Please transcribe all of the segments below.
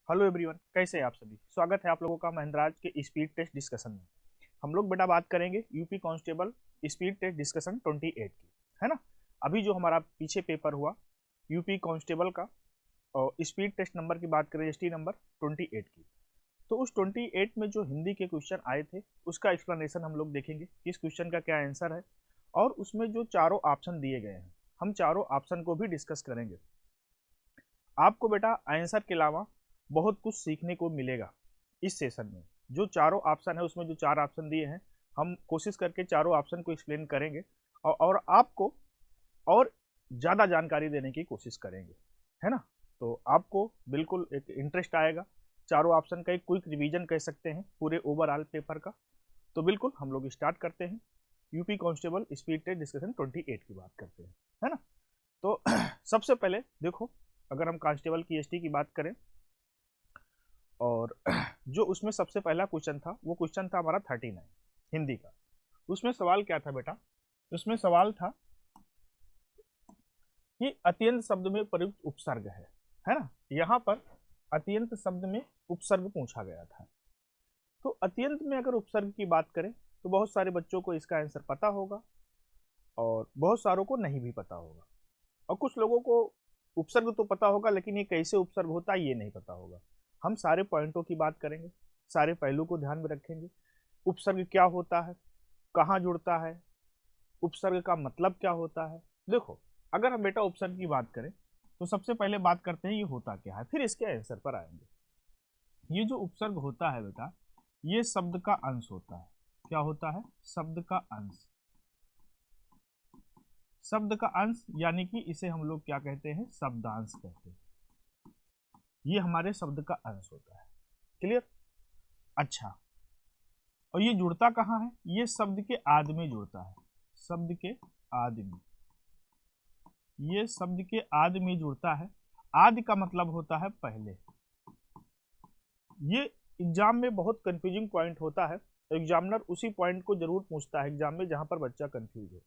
Hello everyone, कैसे हैं आप सभी। स्वागत है आप लोगों का महिंद्राज के स्पीड टेस्ट डिस्कशन में। हम लोग बेटा बात करेंगे UP constable speed test discussion 28 की, है ना। अभी जो हमारा पीछे पेपर हुआ यूपी कांस्टेबल का और स्पीड टेस्ट नंबर की बात करें, एसटी नंबर 28 की, तो उस 28 में जो हिंदी के क्वेश्चन आए थे उसका एक्सप्लेनेशन हम लोग देखेंगे कि इस क्वेश्चन का क्या आंसर है। और उसमें जो चारों ऑप्शन दिए गए हैं हम चारों ऑप्शन को भी डिस्कस करेंगे। आपको बेटा आंसर के अलावा बहुत कुछ सीखने को मिलेगा इस सेशन में। जो चारों ऑप्शन है उसमें जो चार ऑप्शन दिए हैं हम कोशिश करके चारों ऑप्शन को एक्सप्लेन करेंगे और आपको और ज़्यादा जानकारी देने की कोशिश करेंगे, है ना। तो आपको बिल्कुल एक इंटरेस्ट आएगा। चारों ऑप्शन का एक क्विक रिवीजन कह सकते हैं पूरे ओवरऑल पेपर का। तो बिल्कुल हम लोग स्टार्ट करते हैं। UP constable speed test discussion 28 की बात करते हैं, है ना। तो सबसे पहले देखो, अगर हम कांस्टेबल की एसटी की बात करें और जो उसमें सबसे पहला क्वेश्चन था वो क्वेश्चन था हमारा 39 हिंदी का। उसमें सवाल क्या था बेटा, उसमें सवाल था कि अत्यंत शब्द में प्रयुक्त उपसर्ग है ना। यहाँ पर अत्यंत शब्द में उपसर्ग पूछा गया था। तो अत्यंत में अगर उपसर्ग की बात करें तो बहुत सारे बच्चों को इसका आंसर पता होगा और बहुत सारों को नहीं भी पता होगा। और कुछ लोगों को उपसर्ग तो पता होगा लेकिन ये कैसे उपसर्ग होता है ये नहीं पता होगा। हम सारे पॉइंटों की बात करेंगे, सारे पहलू को ध्यान में रखेंगे। उपसर्ग क्या होता है, कहाँ जुड़ता है, उपसर्ग का मतलब क्या होता है। देखो, अगर हम बेटा उपसर्ग की बात करें तो सबसे पहले बात करते हैं ये होता क्या है, फिर इसके आंसर पर आएंगे। ये जो उपसर्ग होता है बेटा, ये शब्द का अंश होता है। क्या होता है? शब्द का अंश। शब्द का अंश यानी कि इसे हम लोग क्या कहते हैं? शब्दांश कहते हैं। ये हमारे शब्द का अंश होता है। क्लियर? अच्छा, और ये जुड़ता कहाँ है? ये शब्द के आदि में जुड़ता है। शब्द के आदि में, ये शब्द के आदि में जुड़ता है। आदि का मतलब होता है पहले। ये एग्जाम में बहुत कंफ्यूजिंग पॉइंट होता है। एग्जामिनर उसी पॉइंट को जरूर पूछता है एग्जाम में जहां पर बच्चा कंफ्यूज हो।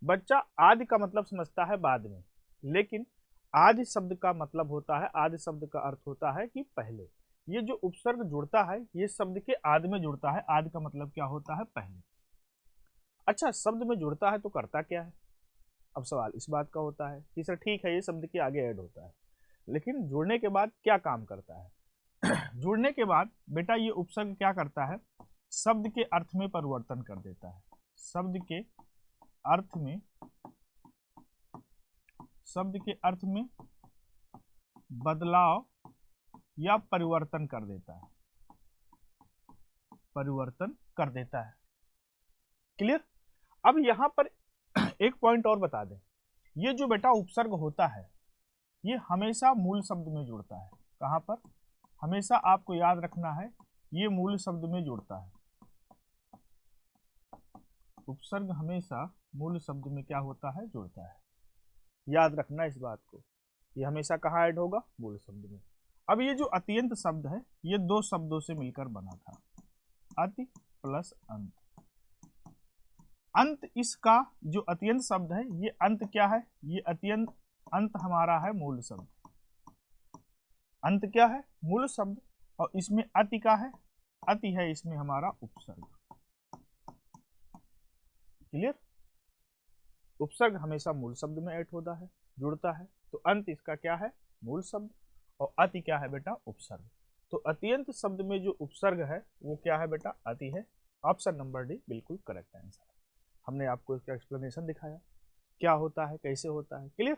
बच्चा आदि का मतलब समझता है बाद में, लेकिन आदि शब्द का मतलब होता है, आदि शब्द का अर्थ होता है कि पहले। ये जो उपसर्ग जुड़ता है ये शब्द के आदि में जुड़ता है। आदि का मतलब क्या होता है? पहले। अच्छा, शब्द में जुड़ता है तो करता क्या है? अब सवाल इस बात का होता है कि सर ठीक है ये शब्द के आगे ऐड होता है, लेकिन जुड़ने के बाद क्या काम करता है? जुड़ने के बाद बेटा ये उपसर्ग क्या करता है? शब्द के अर्थ में परिवर्तन कर देता है। शब्द के अर्थ में, शब्द के अर्थ में बदलाव या परिवर्तन कर देता है। परिवर्तन कर देता है। क्लियर? अब यहां पर एक पॉइंट और बता दें, ये जो बेटा उपसर्ग होता है ये हमेशा मूल शब्द में जुड़ता है। कहां पर? हमेशा आपको याद रखना है, ये मूल शब्द में जुड़ता है। उपसर्ग हमेशा मूल शब्द में क्या होता है? जुड़ता है। याद रखना इस बात को, ये हमेशा कहाँ ऐड होगा? मूल शब्द में। अब ये जो अत्यंत शब्द है ये दो शब्दों से मिलकर बना था, अति प्लस अंत। अंत इसका जो अत्यंत शब्द है ये अंत क्या है? ये अत्यंत अंत हमारा है मूल शब्द। अंत क्या है? मूल शब्द। और इसमें अति का है, अति है इसमें हमारा उपसर्ग। क्लियर? उपसर्ग हमेशा मूल शब्द में ऐड होता है, जुड़ता है। तो अंत इसका क्या है? मूल शब्द। और अति क्या है बेटा? उपसर्ग। तो अत्यंत शब्द में जो उपसर्ग है वो क्या है बेटा? अति है। ऑप्शन नंबर डी बिल्कुल करेक्ट आंसर। हमने आपको इसका एक्सप्लेनेशन दिखाया क्या होता है, कैसे होता है। क्लियर?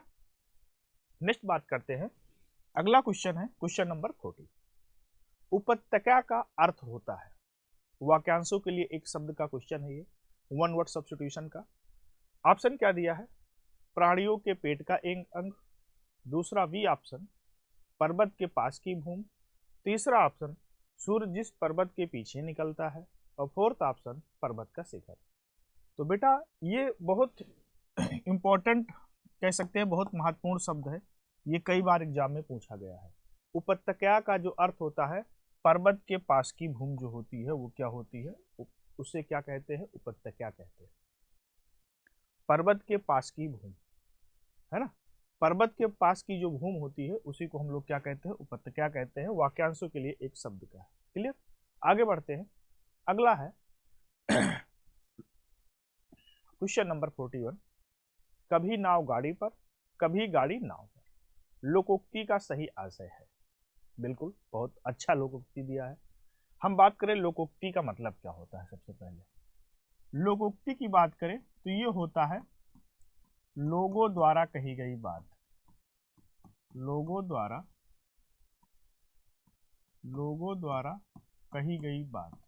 नेक्स्ट बात करते हैं। अगला क्वेश्चन है क्वेश्चन नंबर 40। उपत्यका का अर्थ होता है। वाक्यांशों के लिए एक शब्द का क्वेश्चन है ये, वन वर्ड सब्स्टिट्यूशन का। ऑप्शन क्या दिया है? प्राणियों के पेट का एक अंग। दूसरा बी ऑप्शन, पर्वत के पास की भूमि। तीसरा ऑप्शन, सूर्य जिस पर्वत के पीछे निकलता है। और फोर्थ ऑप्शन, पर्वत का शिखर। तो बेटा ये बहुत इंपॉर्टेंट कह सकते हैं, बहुत महत्वपूर्ण शब्द है। ये कई बार एग्जाम में पूछा गया है। उपत्यका का जो अर्थ होता है, पर्वत के पास की भूमि जो होती है वो क्या होती है? उसे क्या कहते हैं? उपत्यका कहते हैं। पर्वत के पास की भूमि, है ना। पर्वत के पास की जो भूमि होती है उसी को हम लोग क्या कहते हैं, उपत्यका कहते हैं। वाक्यांशों के लिए एक शब्द का है। क्लियर, आगे बढ़ते हैं। अगला है क्वेश्चन नंबर 41। कभी नाव गाड़ी पर, कभी गाड़ी नाव पर, लोकोक्ति का सही आशय है। बिल्कुल, बहुत अच्छा लोकोक्ति दिया है। हम बात करें लोकोक्ति का मतलब क्या होता है। सबसे पहले लोकोक्ति की बात करें तो ये होता है लोगों द्वारा कही गई बात। लोगों द्वारा कही गई बात।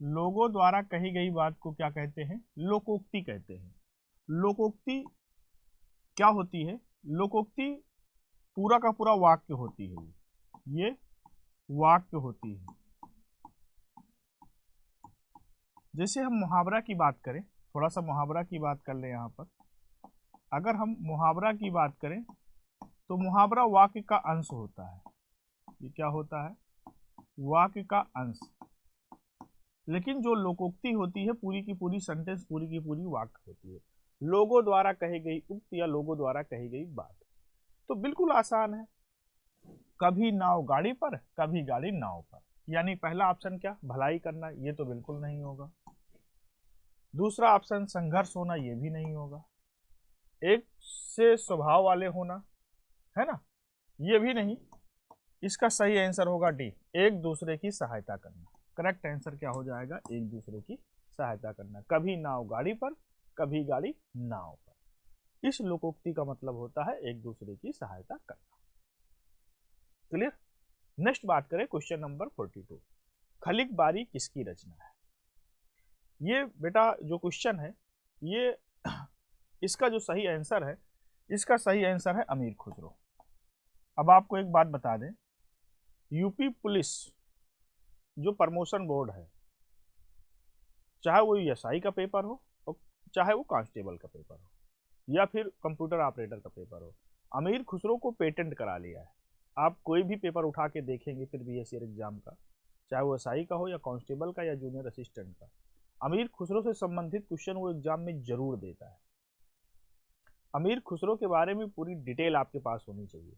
लोगों द्वारा कही गई बात को क्या कहते हैं, लोकोक्ति कहते हैं। लोकोक्ति क्या होती है, लोकोक्ति पूरा का पूरा वाक्य होती है। ये वाक्य होती है। जैसे हम मुहावरा की बात करें, थोड़ा सा मुहावरा की बात कर ले यहाँ पर। अगर हम मुहावरा की बात करें तो मुहावरा वाक्य का अंश होता है। ये क्या होता है, वाक्य का अंश। लेकिन जो लोकोक्ति होती है पूरी की पूरी सेंटेंस, पूरी की पूरी वाक्य होती है। लोगों द्वारा कही गई उक्त या लोगों द्वारा कही गई बात। तो बिल्कुल आसान है, कभी नाव गाड़ी पर, कभी गाड़ी नाव पर। यानी पहला ऑप्शन क्या, भलाई करना, ये तो बिल्कुल नहीं होगा। दूसरा ऑप्शन संघर्ष होना, ये भी नहीं होगा। एक से स्वभाव वाले होना, है ना, ये भी नहीं। इसका सही आंसर होगा डी, एक दूसरे की सहायता करना। करेक्ट आंसर क्या हो जाएगा, एक दूसरे की सहायता करना। कभी नाव गाड़ी पर, कभी गाड़ी नाव पर। इस लोकोक्ति का मतलब होता है एक दूसरे की सहायता करना। क्लियर। नेक्स्ट बात करें क्वेश्चन नंबर 42। खलिक बारी किसकी रचना है। ये बेटा जो क्वेश्चन है, ये इसका जो सही आंसर है, इसका सही आंसर है अमीर खुसरो। अब आपको एक बात बता दें, यूपी पुलिस जो प्रमोशन बोर्ड है, चाहे वो एसआई का पेपर हो और चाहे वो कांस्टेबल का पेपर हो या फिर कंप्यूटर ऑपरेटर का पेपर हो, अमीर खुसरो को पेटेंट करा लिया है। आप कोई भी पेपर उठा के देखेंगे फिर बीएससी एग्जाम का, चाहे वो एसआई का हो या कांस्टेबल का या जूनियर असिस्टेंट का, अमीर खुसरो से संबंधित क्वेश्चन वो एग्जाम में जरूर देता है। अमीर खुसरो के बारे में पूरी डिटेल आपके पास होनी चाहिए।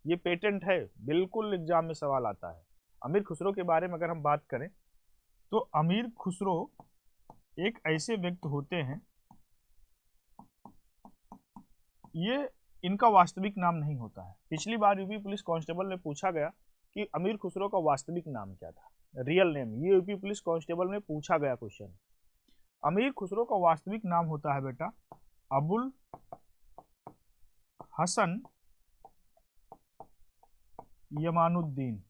ये पेटेंट है, बिल्कुल एग्जाम में सवाल आता है। अमीर खुसरो के बारे में अगर हम बात करें तो अमीर खुसरो एक ऐसे व्यक्ति होते हैं, ये इनका वास्तविक नाम नहीं होता है। पिछली बार यूपी पुलिस कांस्टेबल में पूछा गया कि अमीर खुसरो का वास्तविक नाम क्या था, रियल नेम। ये यूपी पुलिस कांस्टेबल में पूछा गया क्वेश्चन। अमीर खुसरो का वास्तविक नाम होता है बेटा अबुल हसन यमानुद्दीन।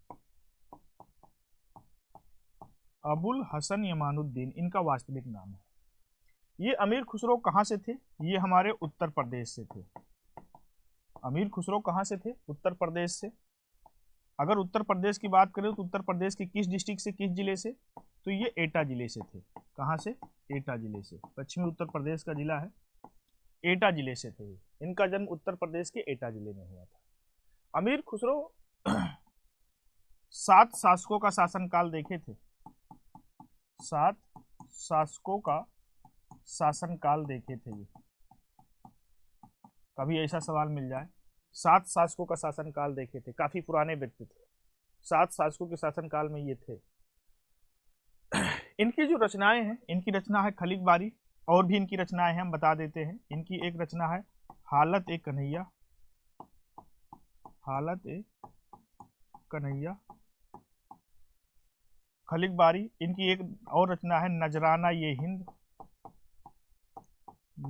अबुल हसन यमानुद्दीन इनका वास्तविक नाम है। ये अमीर खुसरो कहाँ से थे, ये हमारे उत्तर प्रदेश से थे। अमीर खुसरो कहाँ से थे, उत्तर प्रदेश से। अगर उत्तर प्रदेश की बात करें तो उत्तर प्रदेश के किस डिस्ट्रिक्ट से, किस जिले से, तो ये एटा जिले से थे। कहाँ से, एटा जिले से। पश्चिमी उत्तर प्रदेश का जिला है, एटा जिले से थे। इनका जन्म उत्तर प्रदेश के एटा जिले में हुआ था। अमीर खुसरो 7 शासकों का शासनकाल देखे थे। 7 शासकों का शासनकाल देखे थे ये। कभी ऐसा सवाल मिल जाए, 7 शासकों का शासनकाल देखे थे, काफी पुराने व्यक्ति थे, 7 शासकों के शासनकाल में ये थे। इनकी जो रचनाएं हैं, इनकी रचना है खलिक बारी, और भी इनकी रचनाएं हैं, हम बता देते हैं। इनकी एक रचना है हालत ए कन्हैया, हालत ए कन्हैया, खलिक बारी। इनकी एक और रचना है नजराना ये हिंद,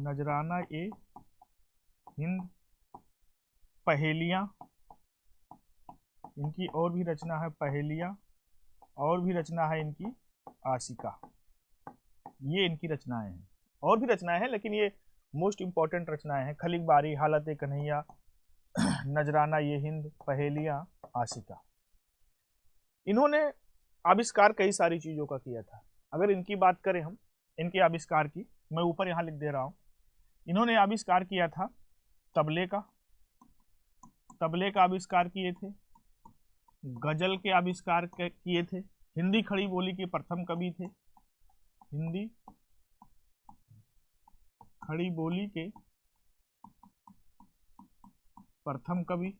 नजराना ए हिंद, पहेलियां। इनकी और भी रचना है पहेलियां, और भी रचना है इनकी आशिका। ये इनकी रचनाएं हैं, और भी रचनाएं हैं लेकिन ये मोस्ट इंपॉर्टेंट रचनाएं हैं। खलिक बारी, हालत ए कन्हैया, नजराना ये हिंद, पहेलियां, आशिका। इन्होंने आविष्कार कई सारी चीजों का किया था। अगर इनकी बात करें हम, इनके आविष्कार की, मैं ऊपर यहां लिख दे रहा हूं। इन्होंने आविष्कार किया था तबले का, तबले का आविष्कार किए थे, गजल के आविष्कार किए थे, हिंदी खड़ी बोली के प्रथम कवि थे, हिंदी खड़ी बोली के प्रथम कवि।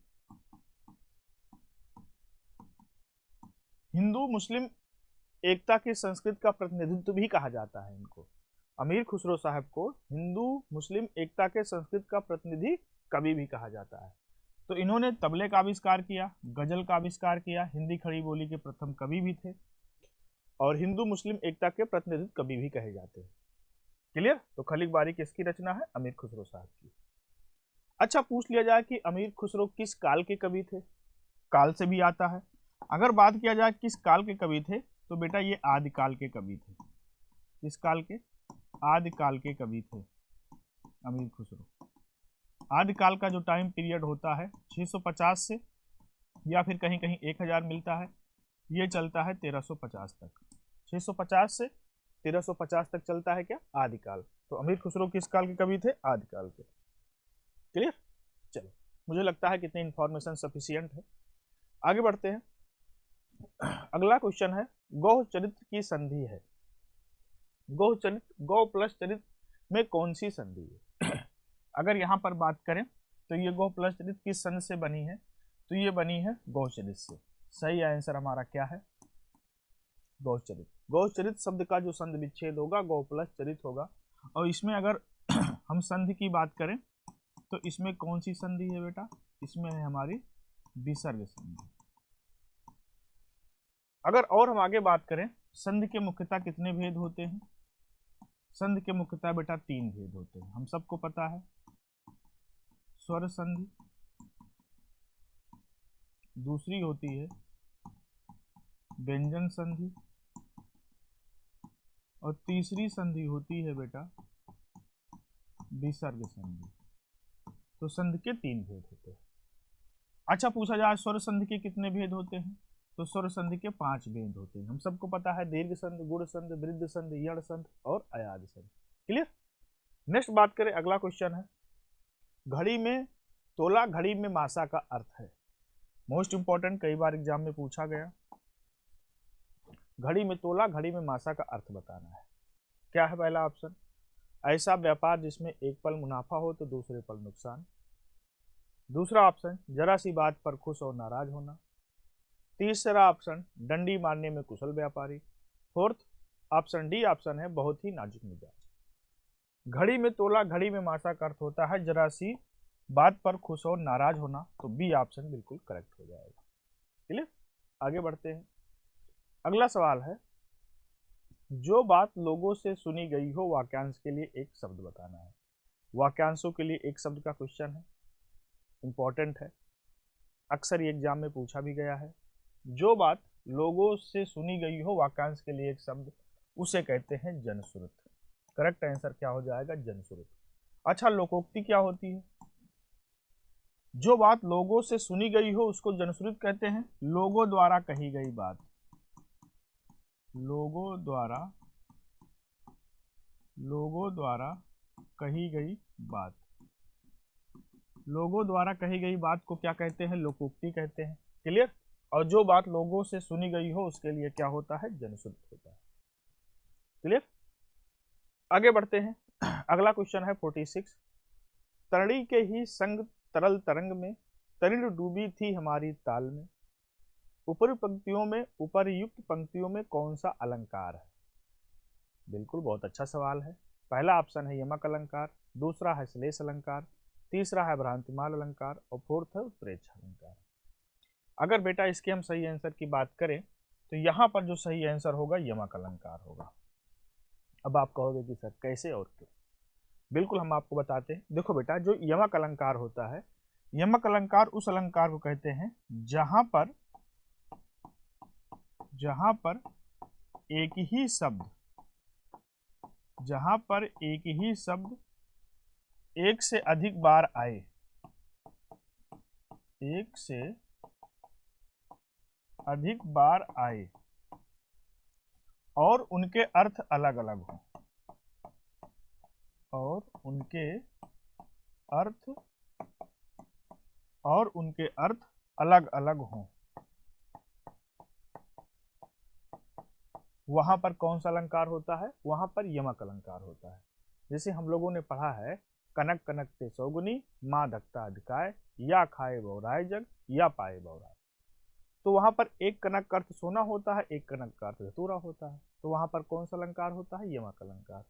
हिंदू मुस्लिम एकता की संस्कृति का प्रतिनिधित्व भी कहा जाता है इनको। अमीर खुसरो साहब को हिंदू मुस्लिम एकता के संस्कृति का प्रतिनिधि कवि भी कहा जाता है। तो इन्होंने तबले का आविष्कार किया, गजल का आविष्कार किया, हिंदी खड़ी बोली के प्रथम कवि भी थे और हिंदू मुस्लिम एकता के प्रतिनिधित्व कवि भी कहे जाते हैं। क्लियर? तो खलीक बारी किसकी रचना है? अमीर खुसरो साहब की। अच्छा, पूछ लिया जाए कि अमीर खुसरो किस काल के कवि थे? काल से भी आता है। अगर बात किया जाए किस काल के कवि थे, तो बेटा ये आदिकाल के कवि थे। किस काल के? आदिकाल के कवि थे अमीर खुसरो। आदिकाल का जो टाइम पीरियड होता है 650 से या फिर कहीं कहीं 1000 मिलता है, ये चलता है 1350 तक। 650 से 1350 तक चलता है क्या? आदिकाल। तो अमीर खुसरो किस काल के कवि थे? आदिकाल के। क्लियर? चलो, मुझे लगता है कितनी इंफॉर्मेशन सफिशियंट है। आगे बढ़ते हैं। अगला क्वेश्चन है, गौह चरित्र की संधि है। गौह चरित्र, गौ प्लस चरित्र में कौन सी संधि है? अगर यहाँ पर बात करें तो ये गौह प्लस चरित्र किस संधि से बनी है? तो ये बनी है गौह चरित्र से। सही आंसर हमारा क्या है? गौह चरित्र। गौह चरित्र शब्द का जो संधि विच्छेद होगा गौ प्लस चरित्र होगा। और इसमें अगर हम संधि की बात करें तो इसमें कौन सी संधि है बेटा? इसमें है हमारी विसर्ग संधि। अगर और हम आगे बात करें, संधि के मुख्यतः कितने भेद होते हैं? संधि के मुख्यतः बेटा 3 भेद होते हैं, हम सबको पता है। स्वर संधि, दूसरी होती है व्यंजन संधि और तीसरी संधि होती है बेटा विसर्ग संधि। तो संधि के 3 भेद होते हैं। अच्छा, पूछा जाए स्वर संधि के कितने भेद होते हैं? तो स्वर संधि के 5 भेद होते हैं, हम सबको पता है। दीर्घ संधि, गुण संधि, वृद्ध संधि, यण संधि और अयाद संधि। क्लियर? नेक्स्ट बात करें, अगला क्वेश्चन है, घड़ी में तोला घड़ी में मासा का अर्थ है। मोस्ट इंपॉर्टेंट, कई बार एग्जाम में पूछा गया। घड़ी में तोला घड़ी में मासा का अर्थ बताना है। क्या है पहला ऑप्शन? ऐसा व्यापार जिसमें एक पल मुनाफा हो तो दूसरे पल नुकसान। दूसरा ऑप्शन, जरा सी बात पर खुश और नाराज होना। तीसरा ऑप्शन, डंडी मारने में कुशल व्यापारी। फोर्थ ऑप्शन डी ऑप्शन है, बहुत ही नाजुक मिजाज। घड़ी में तोला घड़ी में मासा का अर्थ होता है जरा सी बात पर खुश और नाराज होना। तो बी ऑप्शन बिल्कुल करेक्ट हो जाएगा। क्लियर? आगे बढ़ते हैं। अगला सवाल है, जो बात लोगों से सुनी गई हो वाक्यांश के लिए एक शब्द बताना है। वाक्यांशों के लिए एक शब्द का क्वेश्चन है, इंपॉर्टेंट है, अक्सर ये एग्जाम में पूछा भी गया है। जो बात लोगों से सुनी गई हो वाक्यांश के लिए एक शब्द, उसे कहते हैं जनश्रुत। करेक्ट आंसर क्या हो जाएगा? जनश्रुत। अच्छा, लोकोक्ति क्या होती है? जो बात लोगों से सुनी गई हो उसको जनश्रुत कहते हैं। लोगों द्वारा कही गई बात, लोगों द्वारा कही गई बात, लोगों द्वारा कही गई बात को क्या कहते हैं? लोकोक्ति कहते हैं। क्लियर? और जो बात लोगों से सुनी गई हो उसके लिए क्या होता है? जनश्रुत होता है। क्लियर? आगे बढ़ते हैं। अगला क्वेश्चन है 46, तरणी के ही संग तरल तरंग में तरिण डूबी थी हमारी ताल में। ऊपरी पंक्तियों में उपरयुक्त पंक्तियों में कौन सा अलंकार है? बिल्कुल, बहुत अच्छा सवाल है। पहला ऑप्शन है यमक अलंकार, दूसरा है श्लेष अलंकार, तीसरा है भ्रांतिमाल अलंकार और फोर्थ है उत्प्रेक्ष अलंकार। अगर बेटा इसके हम सही आंसर की बात करें तो यहाँ पर जो सही आंसर होगा यमक अलंकार होगा। अब आप कहोगे कि सर कैसे और क्यों? बिल्कुल हम आपको बताते हैं। देखो बेटा, जो यमक अलंकार होता है, यमक अलंकार उस अलंकार को कहते हैं जहां पर एक ही शब्द, जहां पर एक ही शब्द एक से अधिक बार आए, एक से अधिक बार आए और उनके अर्थ अलग अलग हों, और उनके अर्थ अलग अलग हों, वहां पर कौन सा अलंकार होता है? वहां पर यमक अलंकार होता है। जैसे हम लोगों ने पढ़ा है, कनक कनक ते सौगुनी, माँ धकता अधिकाय, या खाए बौराए जग, या पाए बौराए। तो वहां पर एक कनक का अर्थ सोना होता है, एक कनक का अर्थ धतूरा होता है, तो वहां पर कौन सा अलंकार होता है? यमक अलंकार।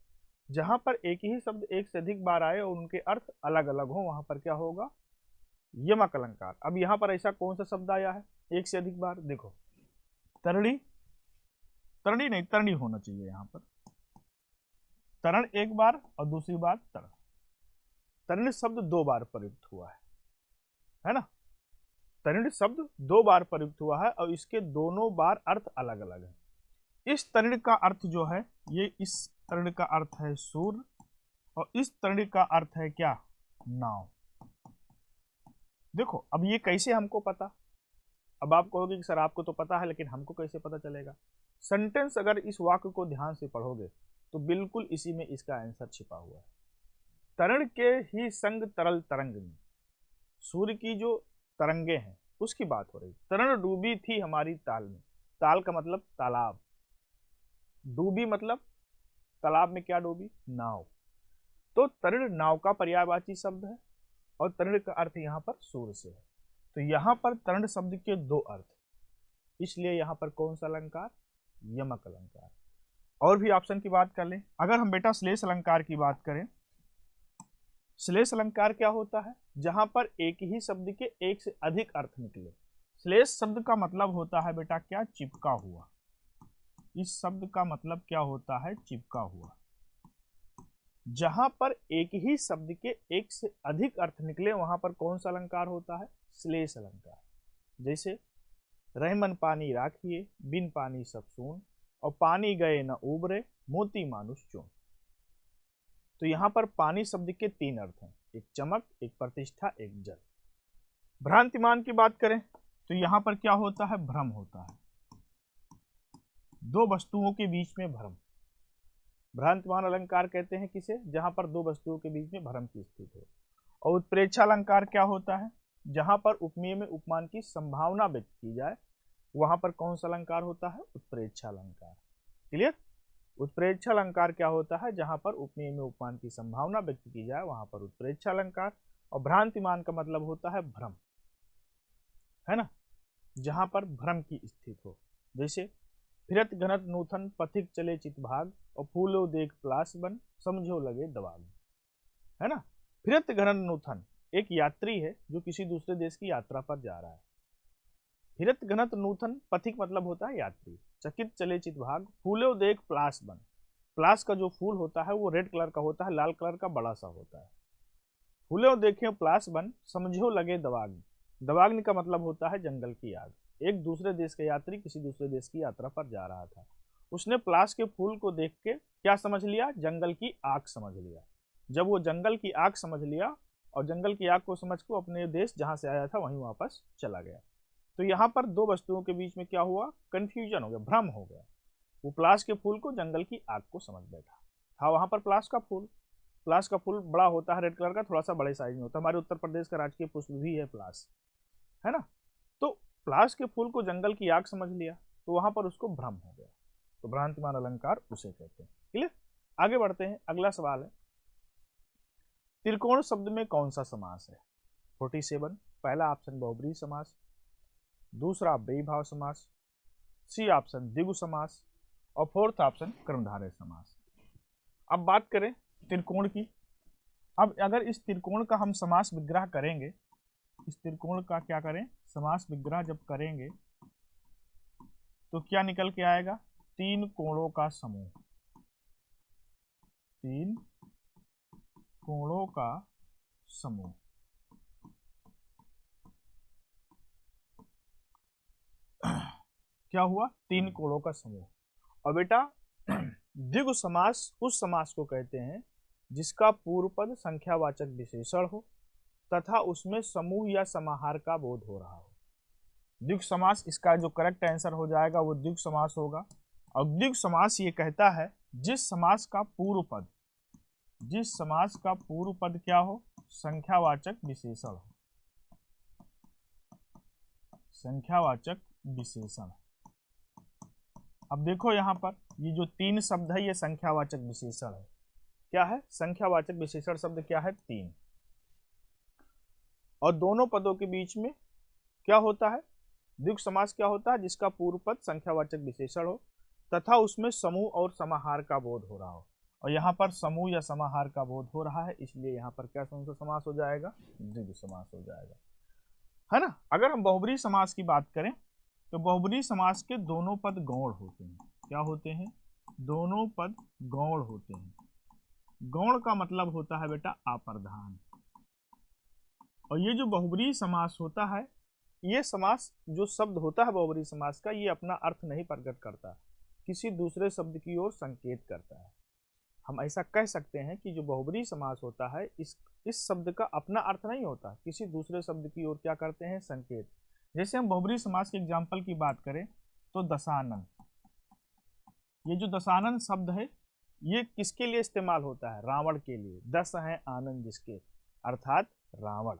जहां पर एक ही शब्द एक से अधिक बार आए और उनके अर्थ अलग अलग हो, वहां पर क्या होगा? यमक अलंकार। अब यहाँ पर ऐसा कौन सा शब्द आया है एक से अधिक बार? देखो, तरणी, तरणी नहीं, तरणी होना चाहिए यहाँ पर। तरण एक बार और दूसरी बार तरण। तरण शब्द 2 बार प्रयुक्त हुआ है ना? तरण शब्द 2 बार प्रयुक्त हुआ है और इसके दोनों बार अर्थ अलग अलग है। इस तरण का अर्थ जो है, ये इस तरण का अर्थ है सूर्य, और इस तरण का अर्थ है क्या? नाव। देखो, अब ये कैसे हमको पता? अब आप कहोगे कि सर आपको तो पता है, लेकिन हमको कैसे पता चलेगा? सेंटेंस अगर इस वाक्य को ध्यान से पढ़ोगे तो बिल्कुल इसी में इसका आंसर छिपा हुआ है। तरण के ही संग तरल तरंग में, सूर्य की जो तरंगे हैं उसकी बात हो रही। तरण डूबी थी हमारी ताल में। ताल का मतलब तालाब, डूबी मतलब तालाब में क्या डूबी? नाव। तो तरण नाव का पर्यायवाची शब्द है और तरण का अर्थ यहाँ पर सूर्य से है। तो यहाँ पर तरण शब्द के 2 अर्थ, इसलिए यहाँ पर कौन सा अलंकार? यमक अलंकार। और भी ऑप्शन की बात कर लें, अगर हम बेटा श्लेष अलंकार की बात करें, श्लेष अलंकार क्या होता है? जहां पर एक ही शब्द के एक से अधिक अर्थ निकले। श्लेष शब्द का मतलब होता है बेटा क्या? चिपका हुआ। इस शब्द का मतलब क्या होता है? चिपका हुआ। जहां पर एक ही शब्द के एक से अधिक अर्थ निकले, वहां पर कौन सा अलंकार होता है? श्लेष अलंकार। जैसे रहमन पानी राखिए, बिन पानी सब सून, और पानी गए न उबरे, मोती मानुष चून। तो यहां पर पानी शब्द के 3 अर्थ हैं, एक चमक, एक प्रतिष्ठा, एक जल। भ्रांतिमान की बात करें तो यहां पर क्या होता है? भ्रम होता है। 2 वस्तुओं के बीच में भ्रम। भ्रांतिमान अलंकार कहते हैं किसे? जहां पर 2 वस्तुओं के बीच में भ्रम की स्थिति हो। और उत्प्रेक्षा अलंकार क्या होता है? जहां पर उपमेय में उपमान की संभावना व्यक्त की जाए, वहां पर कौन सा अलंकार होता है? उत्प्रेक्षा अलंकार। क्लियर? उत्प्रेक्षा अलंकार क्या होता है? जहां पर उपमेय में उपमान की संभावना व्यक्त की जाए, वहां पर उत्प्रेक्षा अलंकार। और भ्रांतिमान का मतलब होता है भ्रम, है ना? जहां पर भ्रम की स्थिति हो। जैसे फिरत घनत नूथन पथिक चले चित भाग, और फूलो देख प्लास बन, समझो लगे दवाग। है ना? फिरत घनत नूथन एक यात्री है जो किसी दूसरे देश की यात्रा पर जा रहा है। फिरत घनत नूथन, पथिक मतलब होता है यात्री, चकित चले चित भाग, फूलो देख प्लास बन। प्लास का जो फूल होता है वो रेड कलर का होता है, लाल कलर का बड़ा सा होता है। फूलो देखे प्लास बन, समझो लगे दवाग्नि। दवाग्नि का मतलब होता है जंगल की आग। एक दूसरे देश का यात्री किसी दूसरे देश की यात्रा पर जा रहा था, उसने प्लास के फूल को देख के क्या समझ लिया? जंगल की आग समझ लिया। जब वो जंगल की आग समझ लिया और जंगल की आग को समझ को अपने देश जहां से आया था वहीं वापस चला गया। तो यहाँ पर 2 वस्तुओं के बीच में क्या हुआ? कंफ्यूजन हो गया, भ्रम हो गया। वो प्लास के फूल को जंगल की आग को समझ बैठा था। वहां पर प्लास का फूल, प्लास का फूल बड़ा होता है, रेड कलर का, थोड़ा सा बड़े साइज में होता है। हमारे उत्तर प्रदेश का राजकीय पुष्प भी है प्लास, है ना? तो प्लास के फूल को जंगल की आग समझ लिया, तो वहां पर उसको भ्रम हो गया। तो भ्रांतिमान अलंकार उसे कहते हैं। क्लियर? आगे बढ़ते हैं, अगला सवाल है, त्रिकोण शब्द में कौन सा समास है? 47। पहला ऑप्शन बहुब्रीहि समास, दूसरा बेभाव समास, सी ऑप्शन द्विगु समास, और 4th ऑप्शन कर्मधारय समास। अब बात करें त्रिकोण की। अब अगर इस त्रिकोण का हम समास विग्रह करेंगे, इस त्रिकोण का क्या करें? समास विग्रह जब करेंगे तो क्या निकल के आएगा? 3 कोणों का समूह। 3 कोणों का समूह। क्या हुआ? 3 कोणों का समूह। और बेटा द्विगु समास उस समास को कहते हैं जिसका पूर्व पद संख्यावाचक विशेषण हो तथा उसमें समूह या समाहार का बोध हो रहा हो। द्विगु समास, इसका जो करेक्ट आंसर हो जाएगा वो द्विगु समास होगा। और द्विगु समास ये कहता है जिस समास का पूर्व पद, जिस समास का पूर्व पद क्या हो? संख्यावाचक विशेषण हो। संख्यावाचक विशेषण। अब देखो यहां पर ये जो 3 शब्द है ये संख्यावाचक विशेषण है। क्या है? संख्यावाचक विशेषण शब्द क्या है? 3। और दोनों पदों के बीच में क्या होता है, द्विगु समास क्या होता है, जिसका पूर्व पद संख्यावाचक विशेषण हो तथा उसमें समूह और समाहार का बोध हो रहा हो। और यहाँ पर समूह या समाहार का बोध हो रहा है, इसलिए यहाँ पर क्या कौन सा समास हो जाएगा, द्विगु समास हो जाएगा, है ना। अगर हम बहुब्रीहि समास की बात करें तो बहुब्रीहि समास के दोनों पद गौण होते हैं। क्या होते हैं, दोनों पद गौण होते हैं। गौण का मतलब होता है बेटा अप्रधान। और ये जो बहुब्रीहि समास होता है, ये समास जो शब्द होता है बहुब्रीहि समास का, ये अपना अर्थ नहीं प्रकट करता, किसी दूसरे शब्द की ओर संकेत करता है। हम ऐसा कह सकते हैं कि जो बहुब्रीहि समास होता है, इस शब्द का अपना अर्थ नहीं होता, किसी दूसरे शब्द की ओर क्या करते हैं, संकेत। जैसे हम बहुब्रीहि समास के एग्जाम्पल की बात करें तो दशानन, ये जो दशानन शब्द है ये किसके लिए इस्तेमाल होता है, रावण के लिए। दस है आनंद जिसके, अर्थात रावण।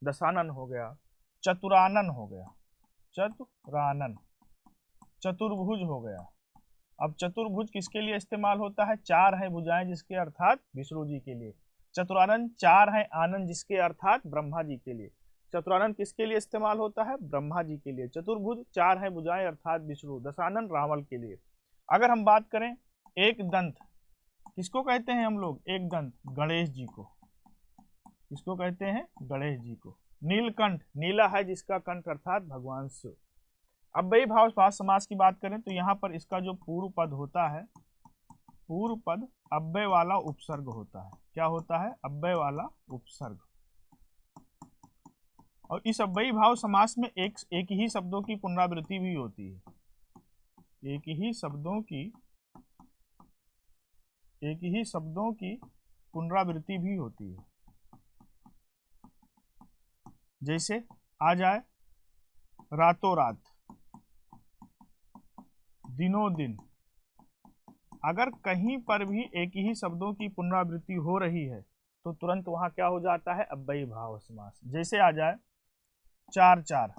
दशानन हो गया, चतुरानन हो गया, चतुरानन, चतुर्भुज हो गया। अब चतुर्भुज किसके लिए इस्तेमाल होता है, चार है भुजाएं जिसके, अर्थात विष्णु जी के लिए। चतुरानन, चार है आनंद जिसके, अर्थात ब्रह्मा जी के लिए। चतुरानन किसके लिए इस्तेमाल होता है, ब्रह्मा जी के लिए। चतुर्भुज, चार है भुजाएं अर्थात विष्णु। दशानन रावण के लिए। अगर हम बात करें एक दंत, किसको कहते हैं हम लोग, एक दंत, गणेश जी को। किसको कहते हैं, गणेश जी को। नीलकंठ, नीला है जिसका कंठ, अर्थात भगवान शिव। अब वही भाव समास की बात करें तो यहाँ पर इसका जो पूर्व पद होता है, पूर्व पद अव्यय वाला उपसर्ग होता है। क्या होता है, अव्यय वाला उपसर्ग। और इस अव्ययी भाव समास में एक ही शब्दों की पुनरावृत्ति भी होती है, एक ही शब्दों की पुनरावृत्ति भी होती है। जैसे आ जाए रातों रात, दिनों दिन। अगर कहीं पर भी एक ही शब्दों की पुनरावृत्ति हो रही है तो तुरंत वहां क्या हो जाता है, अव्ययी भाव समास। जैसे आ जाए चार चार,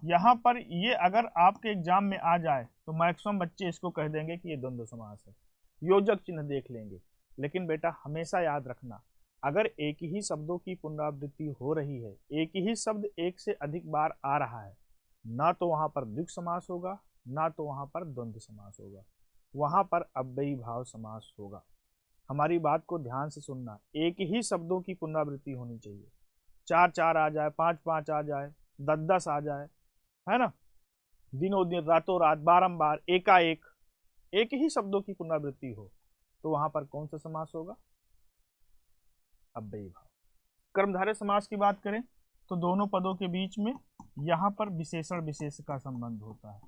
यहां पर ये अगर आपके एग्जाम में आ जाए तो मैक्सिमम बच्चे इसको कह देंगे कि ये द्वंद्व समास है, योजक चिन्ह देख लेंगे। लेकिन बेटा हमेशा याद रखना, अगर एक ही शब्दों की पुनरावृत्ति हो रही है, एक ही शब्द एक से अधिक बार आ रहा है, ना तो वहां पर द्विगु समास होगा, ना तो वहां पर द्वंद्व समास होगा, वहां पर अव्ययी भाव समास होगा। हमारी बात को ध्यान से सुनना, एक ही शब्दों की पुनरावृत्ति होनी चाहिए। चार चार आ जाए, पांच पांच आ जाए, दस दस आ जाए, है ना, दिनों दिन, रातों रात, बारंबार, एकाएक, एक ही शब्दों की पुनरावृत्ति हो तो वहां पर कौन सा समास होगा, अव्ययी भाव। कर्मधारय समास की बात करें तो दोनों पदों के बीच में यहां पर विशेषण विशेष का संबंध होता है।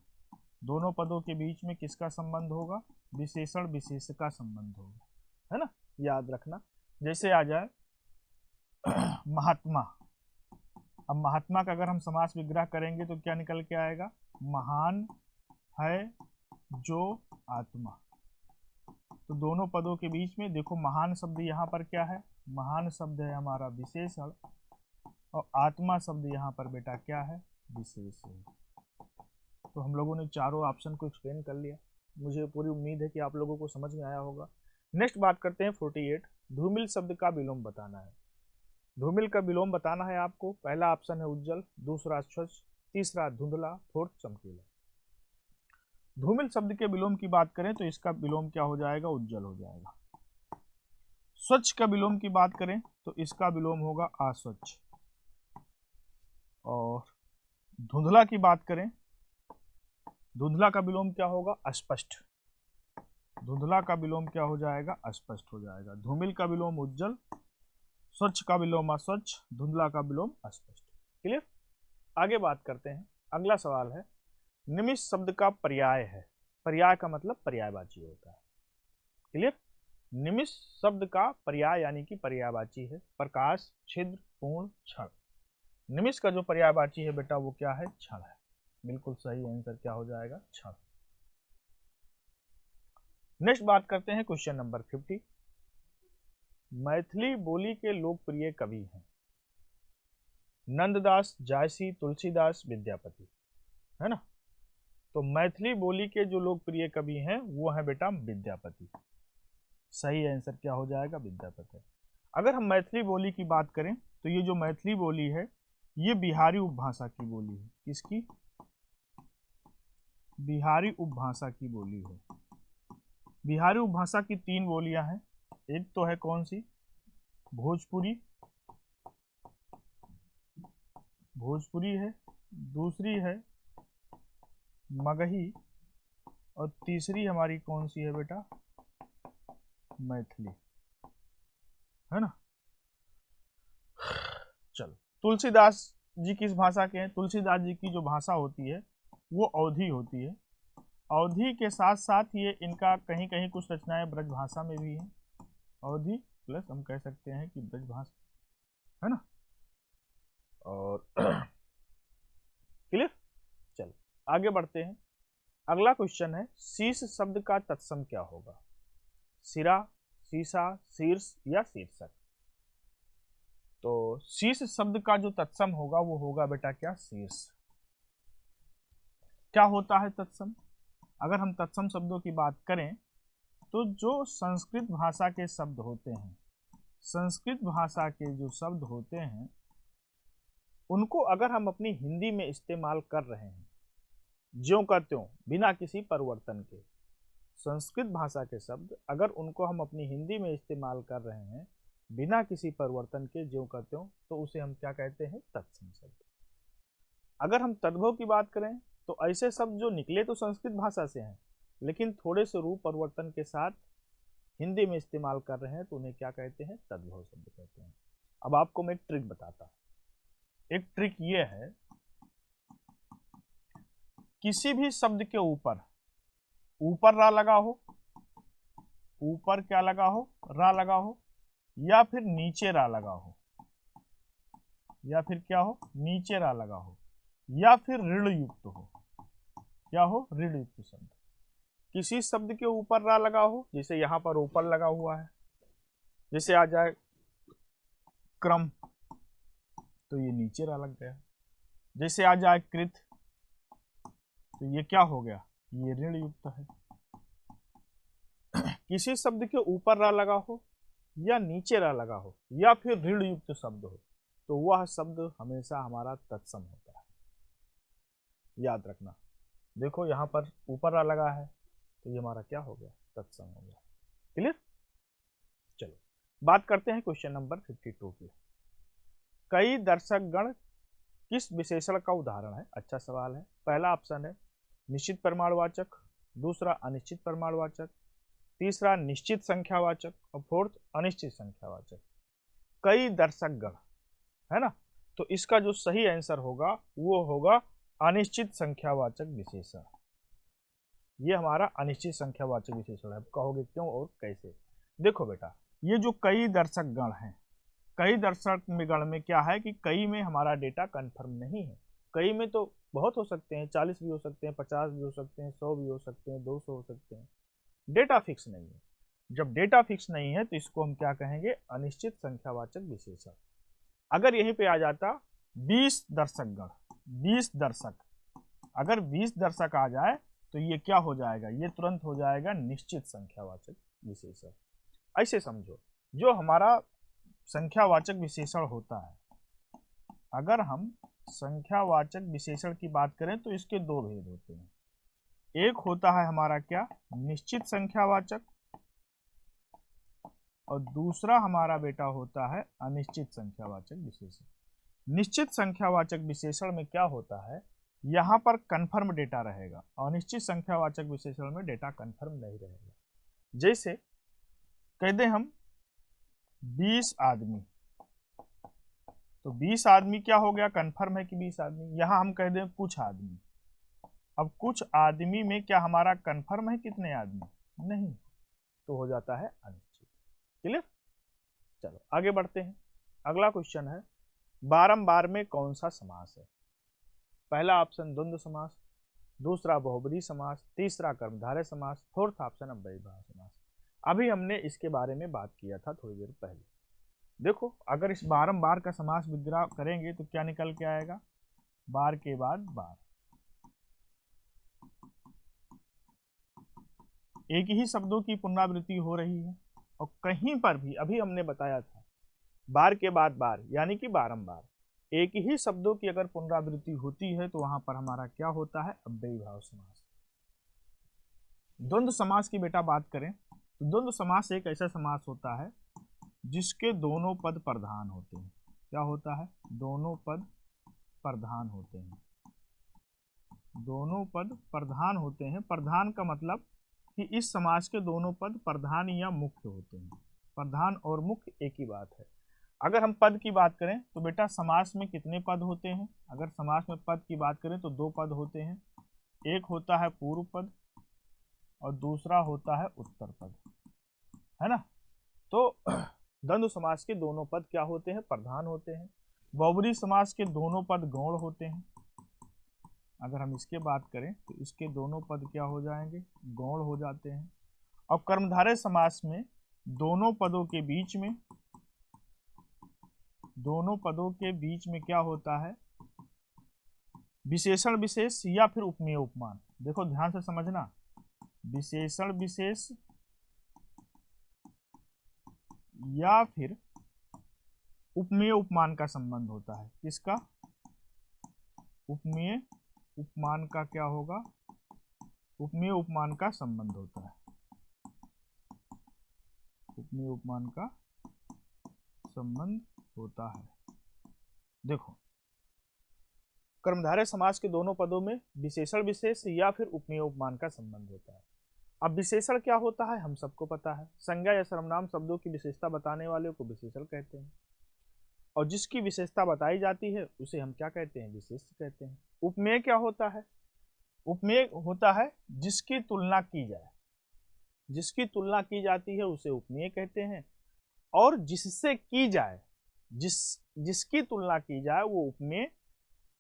दोनों पदों के बीच में किसका संबंध होगा, विशेषण विशेष का संबंध होगा, है ना, याद रखना। जैसे आ जाए महात्मा। अब महात्मा का अगर हम समास विग्रह करेंगे तो क्या निकल के आएगा, महान है जो आत्मा। तो दोनों पदों के बीच में देखो, महान शब्द यहाँ पर क्या है, महान शब्द है हमारा विशेषण, और आत्मा शब्द यहाँ पर बेटा क्या है, विशेषण। तो हम लोगों ने चारों ऑप्शन को एक्सप्लेन कर लिया। मुझे पूरी उम्मीद है कि आप लोगों को समझ में आया होगा। नेक्स्ट बात करते हैं 48, धूमिल शब्द का विलोम बताना है। धूमिल का विलोम बताना है आपको। पहला ऑप्शन है उज्जवल, दूसरा स्वच्छ, तीसरा धुंधला, फोर्थ चमकीला। धूमिल शब्द के विलोम की बात करें तो इसका विलोम क्या हो जाएगा, उज्जवल हो जाएगा। स्वच्छ का विलोम की बात करें तो इसका विलोम होगा अस्वच्छ। और धुंधला की बात करें, धुंधला का विलोम क्या होगा, अस्पष्ट। धुंधला का विलोम क्या हो जाएगा, अस्पष्ट हो जाएगा। धूमिल का विलोम उज्जवल, स्वच्छ का विलोम अस्वच्छ, धुंधला का विलोम अस्पष्ट। क्लियर। आगे बात करते हैं। अगला सवाल है, निमिष शब्द का पर्याय है। पर्याय का मतलब पर्यायवाची होता है। क्लियर। निमिष शब्द का पर्याय यानी कि पर्यायवाची है। प्रकाश, छिद्र, पूर्ण, क्षण। निमिष का जो पर्यायवाची है बेटा वो क्या है, क्षण है। बिल्कुल सही आंसर क्या हो जाएगा, क्षण। नेक्स्ट बात करते हैं क्वेश्चन नंबर 50। मैथिली बोली के लोकप्रिय कवि हैं नंददास, जायसी, तुलसीदास, विद्यापति, है ना। तो मैथिली बोली के जो लोकप्रिय कवि हैं वो है बेटा विद्यापति। सही आंसर क्या हो जाएगा, विद्यापति। अगर हम मैथिली बोली की बात करें तो ये जो मैथिली बोली है ये बिहारी उपभाषा की बोली है। किसकी? बिहारी उपभाषा की बोली है। बिहारी उपभाषा की 3 बोलियां हैं। एक तो है कौन सी? भोजपुरी, भोजपुरी है, दूसरी है मगही, और तीसरी हमारी कौन सी है बेटा? मैथिली, है ना। चलो, तुलसीदास जी किस भाषा के हैं? तुलसीदास जी की जो भाषा होती है वो अवधी होती है। अवधी के साथ साथ ये इनका कहीं कहीं कुछ रचनाएं ब्रज भाषा में भी हैं। अवधी प्लस हम कह सकते हैं कि ब्रज भाषा, है ना। और क्लियर। चलो आगे बढ़ते हैं। अगला क्वेश्चन है, शीर्ष शब्द का तत्सम क्या होगा? सिरा, सीसा, शीर्ष या शीर्षक? तो शीर्ष शब्द का जो तत्सम होगा वो होगा बेटा क्या? शीर्ष। क्या होता है तत्सम? अगर हम तत्सम शब्दों की बात करें तो जो संस्कृत भाषा के शब्द होते हैं, संस्कृत भाषा के जो शब्द होते हैं उनको अगर हम अपनी हिंदी में इस्तेमाल कर रहे हैं ज्यों का त्यों बिना किसी परिवर्तन के, संस्कृत भाषा के शब्द अगर उनको हम अपनी हिंदी में इस्तेमाल कर रहे हैं बिना किसी परिवर्तन के ज्यों का त्यों, तो उसे हम क्या कहते हैं? तत्सम शब्द। अगर हम तद्भव की बात करें तो ऐसे शब्द जो निकले तो संस्कृत भाषा से हैं लेकिन थोड़े से रूप परिवर्तन के साथ हिंदी में इस्तेमाल कर रहे हैं तो उन्हें क्या कहते हैं? तद्भव शब्द कहते हैं। अब आपको मैं एक ट्रिक बताता हूं। एक ट्रिक ये है, किसी भी शब्द के ऊपर ऊपर रा लगा हो, ऊपर क्या लगा हो? रा लगा हो, या फिर नीचे रा लगा हो, या फिर क्या हो? नीचे रा लगा हो, या फिर ऋण युक्त हो। क्या हो? ऋण युक्त शब्द। किसी शब्द के ऊपर रा लगा हो, जैसे यहां पर ऊपर लगा हुआ है, जैसे आ जाए क्रम तो ये नीचे रा लग गया। जैसे आ जाए कृत तो ये क्या हो गया? ये ऋण युक्त है। किसी शब्द के ऊपर रा लगा हो या नीचे रा लगा हो या फिर ऋण युक्त शब्द हो तो वह शब्द हमेशा हमारा तत्सम होता है। याद रखना। देखो यहां पर ऊपर रा लगा है तो ये हमारा क्या हो गया? तत्सम हो गया। क्लियर। चलो बात करते हैं क्वेश्चन नंबर 52 की। कई दर्शक गण किस विशेषण का उदाहरण है? अच्छा सवाल है। पहला ऑप्शन है निश्चित प्रमाणवाचक, दूसरा अनिश्चित प्रमाणवाचक, तीसरा निश्चित संख्यावाचक और फोर्थ अनिश्चित संख्यावाचक। कई दर्शक गण, है ना। तो इसका जो सही आंसर होगा वो होगा अनिश्चित संख्यावाचक विशेषण। ये हमारा अनिश्चित संख्यावाचक विशेषण है। अब कहोगे क्यों और कैसे? देखो बेटा, ये जो कई दर्शक गण हैं, कई दर्शक गण में क्या है कि कई में हमारा डेटा कंफर्म नहीं है। कई में तो बहुत हो सकते हैं, 40 भी हो सकते हैं, 50 भी हो सकते हैं, 100 भी हो सकते हैं, 200 हो सकते हैं। डेटा फिक्स नहीं है। जब डेटा फिक्स नहीं है तो इसको हम क्या कहेंगे? अनिश्चित संख्यावाचक विशेषण। अगर यहीं पे आ जाता 20 दर्शक गण, 20 दर्शक, अगर 20 दर्शक आ जाए तो ये क्या हो जाएगा? ये तुरंत हो जाएगा निश्चित संख्यावाचक विशेषण। ऐसे समझो, जो हमारा संख्यावाचक विशेषण होता है, अगर हम संख्यावाचक विशेषण की बात करें तो इसके दो भेद होते हैं। एक होता है हमारा क्या? निश्चित संख्यावाचक, और दूसरा हमारा बेटा होता है अनिश्चित संख्यावाचक विशेषण। निश्चित संख्यावाचक विशेषण में क्या होता है? यहां पर कंफर्म डेटा रहेगा। अनिश्चित संख्यावाचक विशेषण में डेटा कंफर्म नहीं रहेगा। जैसे कह दें हम 20 आदमी, तो 20 आदमी क्या हो गया? कंफर्म है कि 20 आदमी। यहां हम कह दें कुछ आदमी, अब कुछ आदमी में क्या हमारा कंफर्म है कितने आदमी? नहीं, तो हो जाता है अनिश्चित। क्लियर। चलो आगे बढ़ते हैं। अगला क्वेश्चन है, बारंबार में कौन सा समास है? पहला ऑप्शन द्वंद्व समास, दूसरा बहुब्रीहि समास, तीसरा कर्मधारय समास, फोर्थ ऑप्शन अव्ययीभाव समास। अभी हमने इसके बारे में बात किया था थोड़ी देर पहले। देखो अगर इस बारंबार का समास विग्रह करेंगे तो क्या निकल के आएगा? बार के बाद बार, एक ही शब्दों की पुनरावृत्ति हो रही है और कहीं पर भी, अभी हमने बताया था बार के बाद बार यानी कि बारंबार एक ही शब्दों की अगर पुनरावृत्ति होती है तो वहां पर हमारा क्या होता है, अव्ययी भाव समास। द्वंद्व समास की बेटा बात करें तो द्वंद्व समास एक ऐसा समास होता है जिसके दोनों पद प्रधान होते हैं। क्या होता है, दोनों पद प्रधान होते हैं। दोनों पद प्रधान होते हैं। प्रधान का मतलब कि इस समास के दोनों पद प्रधान या मुख्य होते हैं। प्रधान और मुख्य एक ही बात है। अगर हम पद की बात करें तो बेटा समास में कितने पद होते हैं, अगर समास में पद की बात करें तो दो पद होते हैं। एक होता है पूर्व पद और दूसरा होता है उत्तर पद, है ना। तो द्वंद्व समास के दोनों पद क्या होते हैं, प्रधान होते हैं। बहुब्रीहि समास के दोनों पद गौण होते हैं। अगर हम इसके बात करें तो इसके दोनों पद क्या हो जाएंगे, गौण हो जाते हैं। और कर्मधारय समास में दोनों पदों के बीच में क्या होता है, विशेषण विशेष या फिर उपमेय उपमान। देखो ध्यान से समझना, विशेषण विशेष या फिर उपमेय उपमान का संबंध होता है। किसका, उपमेय उपमान का क्या होगा, उपमेय उपमान का संबंध होता है। उपमेय उपमान का संबंध होता है। देखो कर्मधारय समास के दोनों पदों में विशेषण विशेष या फिर उपमेय उपमान का संबंध होता है। अब विशेषण क्या होता है हम सबको पता है, संज्ञा या सर्वनाम शब्दों की विशेषता बताने वाले को विशेषण कहते हैं और जिसकी विशेषता बताई जाती है उसे हम क्या कहते हैं, विशेष कहते हैं। उपमेय क्या होता है, उपमेय होता है जिसकी तुलना की जाए, जिसकी तुलना की जाती है उसे उपमेय कहते हैं और जिससे की जाए, जिसकी तुलना की जाए वो उपमेय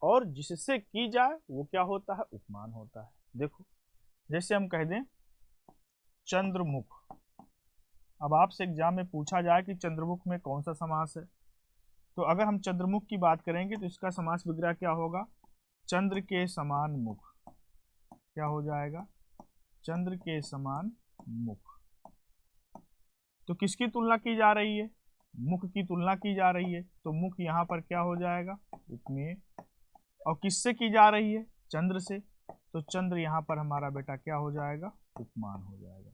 और जिससे की जाए वो क्या होता है, उपमान होता है। देखो जैसे हम कह दें चंद्रमुख, अब आपसे एग्जाम में पूछा जाए कि चंद्रमुख में कौन सा समास है, तो अगर हम चंद्रमुख की बात करेंगे तो इसका समास विग्रह क्या होगा, चंद्र के समान मुख। क्या हो जाएगा, चंद्र के समान मुख। तो किसकी तुलना की जा रही है, मुख की तुलना की जा रही है, तो मुख यहाँ पर क्या हो जाएगा, उपमेय। और किससे की जा रही है, चंद्र से, तो चंद्र यहाँ पर हमारा बेटा क्या हो जाएगा, उपमान हो जाएगा।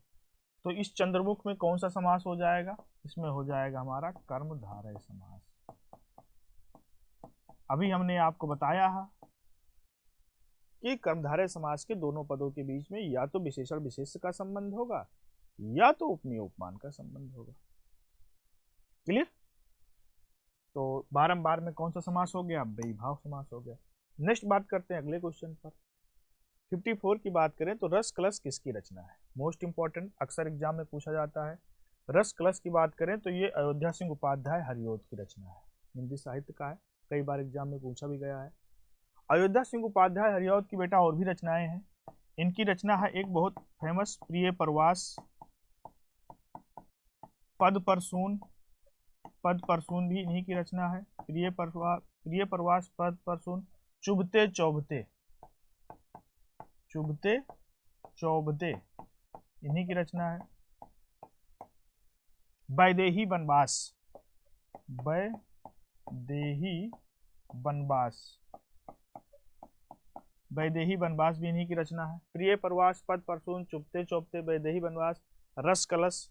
तो इस चंद्रमुख में कौन सा समास हो जाएगा, इसमें हो जाएगा हमारा कर्मधारय समास। अभी हमने आपको बताया है कि कर्मधारय समास के दोनों पदों के बीच में या तो विशेषण विशेष का संबंध होगा या तो उपमेय उपमान का संबंध होगा। क्लियर। तो बारंबार में कौन सा समास हो गया, अव्ययी भाव समास हो गया। नेक्स्ट बात करते हैं अगले क्वेश्चन पर। 54 की बात करें तो रस कलश किसकी रचना है, मोस्ट इंपॉर्टेंट, अक्सर एग्जाम में पूछा जाता है। रस कलश की बात करें तो ये अयोध्या सिंह उपाध्याय हरिऔध की रचना है, हिंदी साहित्य का है, कई बार एग्जाम में पूछा भी गया है। अयोध्या सिंह उपाध्याय हरिऔध की बेटा और भी रचनाएं हैं। इनकी रचना है एक बहुत फेमस प्रिय प्रवास, पद परसून, पद परसून भी इन्हीं की रचना है। प्रिय प्रवास, पद परसून, चुभते चौभते, चुभते चौभते इन्हीं की रचना है। वैदेही वनवास, वैदेही वनवास, वैदेही वनवास भी इन्हीं की रचना है। प्रिय प्रवास, पद परसून, चुभते चौभते, वैदेही वनवास, रस कलश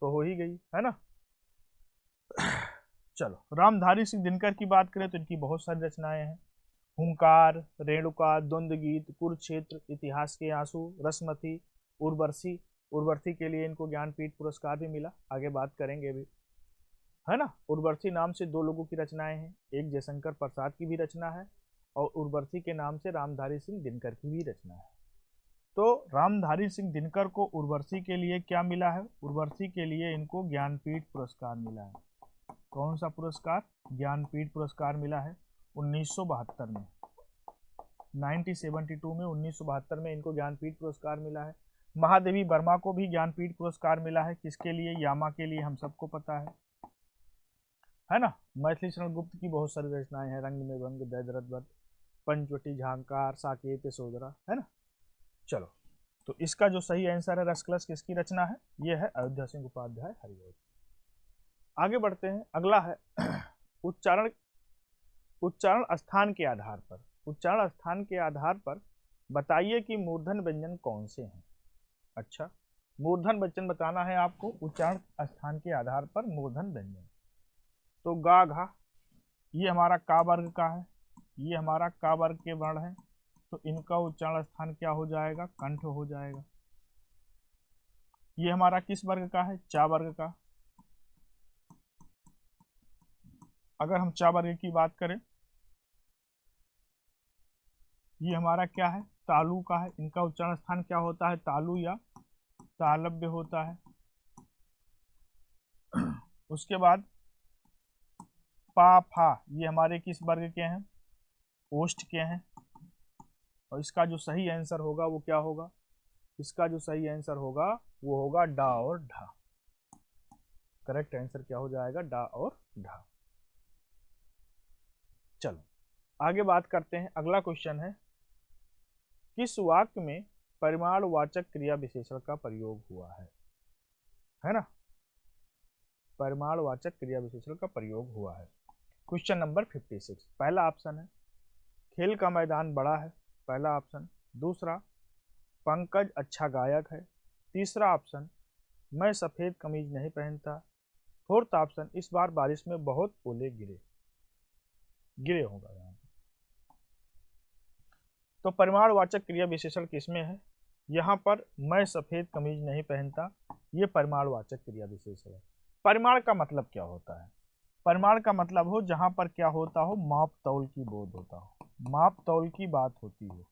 तो हो ही गई, है ना। चलो रामधारी सिंह दिनकर की बात करें तो इनकी बहुत सारी रचनाएं हैं। हुंकार, रेणुका, द्वंद्व गीत, कुरुक्षेत्र, इतिहास के आंसू, रसमती, उर्वशी। उर्वशी के लिए इनको ज्ञानपीठ पुरस्कार भी मिला, आगे बात करेंगे भी, है ना। उर्वशी नाम से दो लोगों की रचनाएं हैं, एक जयशंकर प्रसाद की भी रचना है और उर्वशी के नाम से रामधारी सिंह दिनकर की भी रचना है। तो रामधारी सिंह दिनकर को उर्वशी के लिए क्या मिला है, उर्वशी के लिए इनको ज्ञानपीठ पुरस्कार मिला है। कौन सा पुरस्कार, ज्ञानपीठ पुरस्कार मिला है 1972 में, 1972 में, 1972 में इनको ज्ञानपीठ पुरस्कार मिला है। महादेवी वर्मा को भी ज्ञानपीठ पुरस्कार मिला है, किसके लिए, यामा के लिए, हम सबको पता है ना। मैथिली शरण गुप्त की बहुत सारी रचनाएं हैं, रंग में भंग, दैदरथ, पंचवटी, झांकार, साकेत, सोदरा, है ना। चलो तो इसका जो सही आंसर है रस कलश किसकी रचना है, ये है अयोध्या सिंह उपाध्याय हरिऔध। आगे बढ़ते हैं, अगला है उच्चारण उच्चारण स्थान के आधार पर, उच्चारण स्थान के आधार पर बताइए कि मूर्धन व्यंजन कौन से हैं। अच्छा, मूर्धन व्यंजन बताना है आपको उच्चारण स्थान के आधार पर मूर्धन व्यंजन। तो गा घा ये हमारा का वर्ग का है, ये हमारा का वर्ग के वर्ण है, तो इनका उच्चारण स्थान क्या हो जाएगा, कंठ हो जाएगा। ये हमारा किस वर्ग का है, चा वर्ग का। अगर हम चा वर्ग की बात करें, ये हमारा क्या है, तालु का है, इनका उच्चारण स्थान क्या होता है, तालु या तालव्य होता है। उसके बाद पा फा ये हमारे किस वर्ग के हैं, ओष्ठ के हैं। और इसका जो सही आंसर होगा वो क्या होगा, इसका जो सही आंसर होगा वो होगा डा और ढा। करेक्ट आंसर क्या हो जाएगा, डा और ढा। चलो आगे बात करते हैं, अगला क्वेश्चन है किस वाक्य में परिमाणवाचक क्रिया विशेषण का प्रयोग हुआ है ना, परिमाणवाचक क्रिया विशेषण का प्रयोग हुआ है। क्वेश्चन नंबर 56, पहला ऑप्शन है खेल का मैदान बड़ा है, पहला ऑप्शन। दूसरा, पंकज अच्छा गायक है। तीसरा ऑप्शन, मैं सफेद कमीज नहीं पहनता। फोर्थ ऑप्शन, इस बार बारिश में बहुत ओले गिरे गिरे होगा यहाँ पे। तो परिमाणवाचक क्रिया विशेषण किसमें है, यहाँ पर मैं सफेद कमीज नहीं पहनता, ये परिमाणवाचक क्रिया विशेषण है। परिमाण का मतलब क्या होता है, परिमाण का मतलब हो जहां पर क्या होता हो, माप तौल की बोध होता हो, माप तौल की बात होती हो।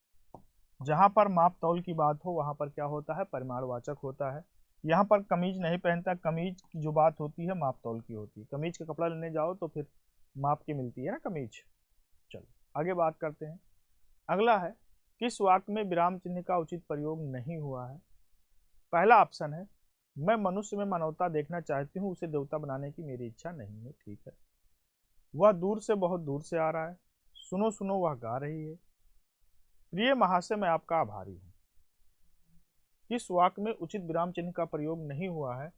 जहां पर माप तौल की बात हो वहां पर क्या होता है, परिमाणवाचक होता है। यहाँ पर कमीज नहीं पहनता, कमीज की जो बात होती है माप तौल की होती है। कमीज का कपड़ा लेने जाओ तो फिर माप की मिलती है ना कमीज। चलो आगे बात करते हैं, अगला है किस वाक्य में विराम चिन्ह का उचित प्रयोग नहीं हुआ है। पहला ऑप्शन है मैं मनुष्य में मानवता देखना चाहती हूँ, उसे देवता बनाने की मेरी इच्छा नहीं है। ठीक है। वह दूर से बहुत दूर से आ रहा है, सुनो सुनो वह गा रही है, प्रिय महाशय मैं आपका आभारी हूँ। किस वाक्य में उचित विराम चिन्ह का प्रयोग नहीं हुआ है,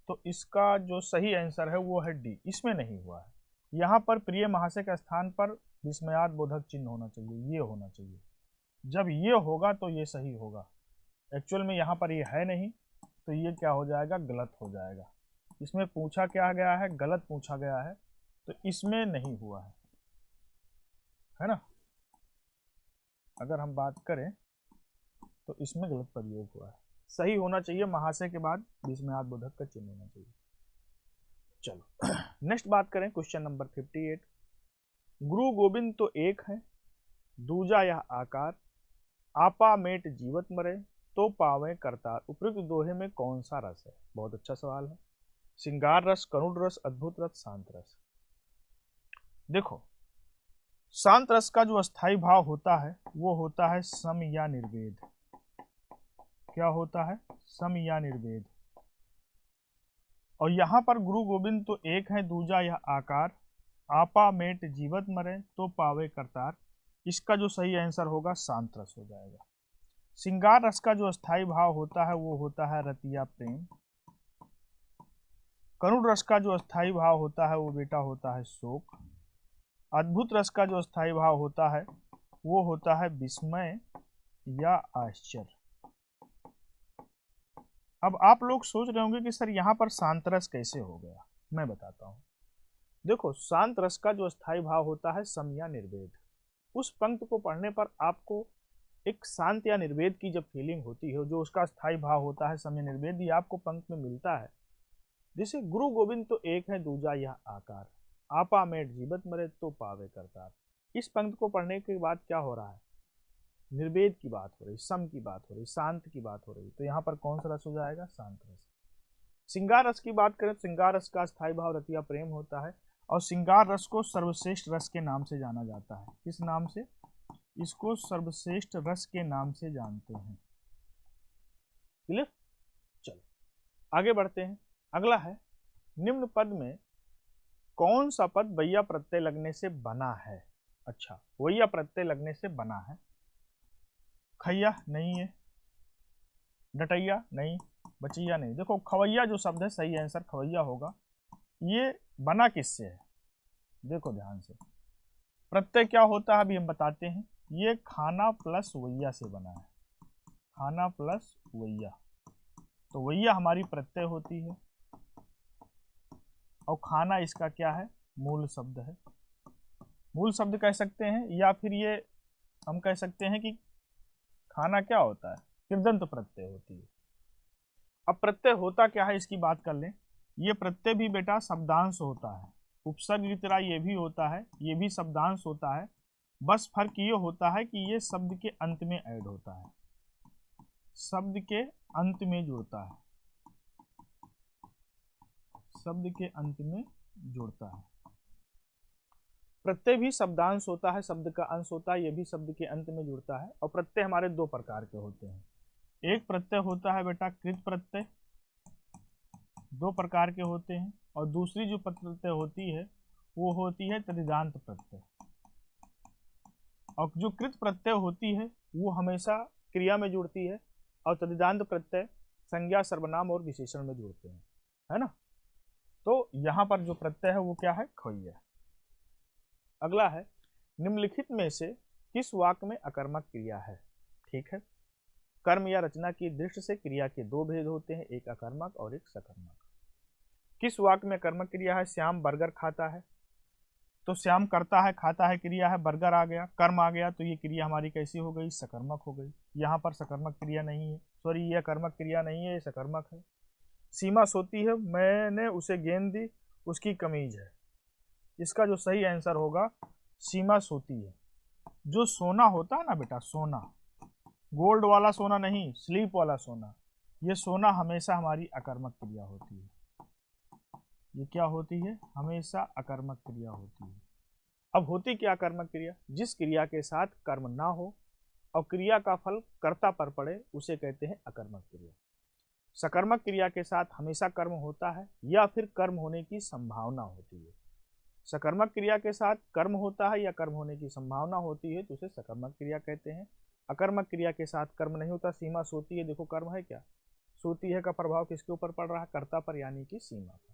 तो इसका जो सही आंसर है वो है डी, इसमें नहीं हुआ है। यहाँ पर प्रिय महाशय के स्थान पर विस्मयादबोधक चिन्ह होना चाहिए, ये होना चाहिए। जब ये होगा तो ये सही होगा। एक्चुअल में यहाँ पर ये है नहीं, तो ये क्या हो जाएगा, गलत हो जाएगा। इसमें पूछा क्या गया है, गलत पूछा गया है, तो इसमें नहीं हुआ है ना। अगर हम बात करें तो इसमें गलत प्रयोग हुआ है, सही होना चाहिए महाशय के बाद विस्मयादबोधक का चिन्ह होना चाहिए। चलो नेक्स्ट बात करें, क्वेश्चन नंबर 58, गुरु गोविंद तो एक है, दूजा यह आकार, आपा मेट जीवत मरे, तो पावे करतार, उपयुक्त दोहे में कौन सा रस है। बहुत अच्छा सवाल है। श्रृंगार रस, करुण रस, अद्भुत रस, शांत रस। देखो शांत रस का जो अस्थाई भाव होता है वो होता है सम या निर्वेद। क्या होता है, सम या निर्वेद। और यहाँ पर गुरु गोविंद तो एक है, दूजा यह आकार, आपा मेट जीवत मरे, तो पावे करतार, इसका जो सही आंसर होगा शांत रस हो जाएगा। श्रृंगार रस का जो अस्थाई भाव होता है वो होता है रतिया प्रेम। करुण रस का जो अस्थाई भाव होता है वो बेटा होता है शोक। अद्भुत रस का जो अस्थाई भाव होता है वो होता है विस्मय या आश्चर्य। अब आप लोग सोच रहे होंगे कि सर यहाँ पर शांत रस कैसे हो गया, मैं बताता हूँ। देखो शांत रस का जो अस्थाई भाव होता है सम या निर्वेद। उस पंक्ति को पढ़ने पर आपको एक शांत या निर्वेद की जब फीलिंग होती है, जो उसका स्थायी भाव होता है समय निर्वेद, ये आपको पंक्ति में मिलता है। जैसे गुरु गोविंद तो एक है, दूजा यह आकार, आपा मेट जीवत मरे, तो पावे करतार। इस पंक्ति को पढ़ने के बाद क्या हो रहा है, निर्वेद की बात हो रही, सम की बात हो रही, शांत की बात हो रही, तो यहाँ पर कौन सा रस हो जाएगा, शांत रस। श्रृंगार रस की बात करें तो श्रृंगार रस का स्थायी भाव रतिया प्रेम होता है, और श्रृंगार रस को सर्वश्रेष्ठ रस के नाम से जाना जाता है। किस नाम से, इसको सर्वश्रेष्ठ रस के नाम से जानते हैं। क्लियर। चलो आगे बढ़ते हैं, अगला है निम्न पद में कौन सा पद वैया प्रत्यय लगने से बना है। अच्छा, वैया प्रत्यय लगने से बना है। खैया नहीं है, डटैया नहीं, बचैया नहीं। देखो खवैया जो शब्द है सही आंसर खवैया होगा, ये बना किससे है, देखो ध्यान से। प्रत्यय क्या होता है अभी हम बताते हैं। ये खाना प्लस वैया से बना है, खाना प्लस वैया। तो वैया हमारी प्रत्यय होती है और खाना इसका क्या है, मूल शब्द है। मूल शब्द कह सकते हैं, या फिर ये हम कह सकते हैं कि खाना क्या होता है, कृदंत प्रत्यय होती है। अब प्रत्यय होता क्या है इसकी बात कर लें। ये प्रत्यय भी बेटा शब्दांश होता है, उपसर्ग की तरह ये भी होता है, ये भी शब्दांश होता है। बस फर्क ये होता है कि ये शब्द के अंत में ऐड होता है, शब्द के अंत में जुड़ता है, शब्द के अंत में जुड़ता है। प्रत्यय भी शब्दांश होता है, शब्द का अंश होता है, ये भी शब्द के अंत में जुड़ता है। और प्रत्यय हमारे दो प्रकार के होते हैं। एक प्रत्यय होता है बेटा कृत प्रत्यय, दो प्रकार के होते हैं। और दूसरी जो प्रत्यय होती है वो होती है तदिदांत प्रत्यय। और जो कृत प्रत्यय होती है वो हमेशा क्रिया में जुड़ती है, और तदिदांत प्रत्यय संज्ञा, सर्वनाम और विशेषण में जुड़ते हैं, है ना। तो यहाँ पर जो प्रत्यय है वो क्या है, खोई है। अगला है, निम्नलिखित में से किस वाक्य में अकर्मक क्रिया है। ठीक है, कर्म या रचना की दृष्टि से क्रिया के दो भेद होते हैं, एक अकर्मक और एक सकर्मक। किस वाक्य में कर्मक क्रिया है, श्याम बर्गर खाता है, तो श्याम करता है, खाता है क्रिया है, बर्गर आ गया, कर्म आ गया, तो ये क्रिया हमारी कैसी हो गई, सकर्मक हो गई। यहाँ पर सकर्मक क्रिया नहीं है, सॉरी ये कर्मक क्रिया नहीं है, ये सकर्मक है। सीमा सोती है, मैंने उसे गेंद दी, उसकी कमीज है। इसका जो सही आंसर होगा सीमा सोती है। जो सोना होता है ना बेटा, सोना, गोल्ड वाला सोना नहीं, स्लीप वाला सोना, ये सोना हमेशा हमारी अकर्मक क्रिया होती है। ये क्या होती है, हमेशा अकर्मक क्रिया होती है। अब होती क्या अकर्मक क्रिया, जिस क्रिया के साथ कर्म ना हो और क्रिया का फल कर्ता पर पड़े उसे कहते हैं अकर्मक क्रिया। सकर्मक क्रिया के साथ हमेशा कर्म होता है या फिर कर्म होने की संभावना होती है। सकर्मक क्रिया के साथ कर्म होता है या कर्म होने की संभावना होती है तो उसे सकर्मक क्रिया कहते हैं। अकर्मक क्रिया के साथ कर्म नहीं होता, सीमा सोती है, देखो कर्म है क्या, सोती है का प्रभाव किसके ऊपर पड़ रहा है, कर्ता पर, यानी कि सीमा पर।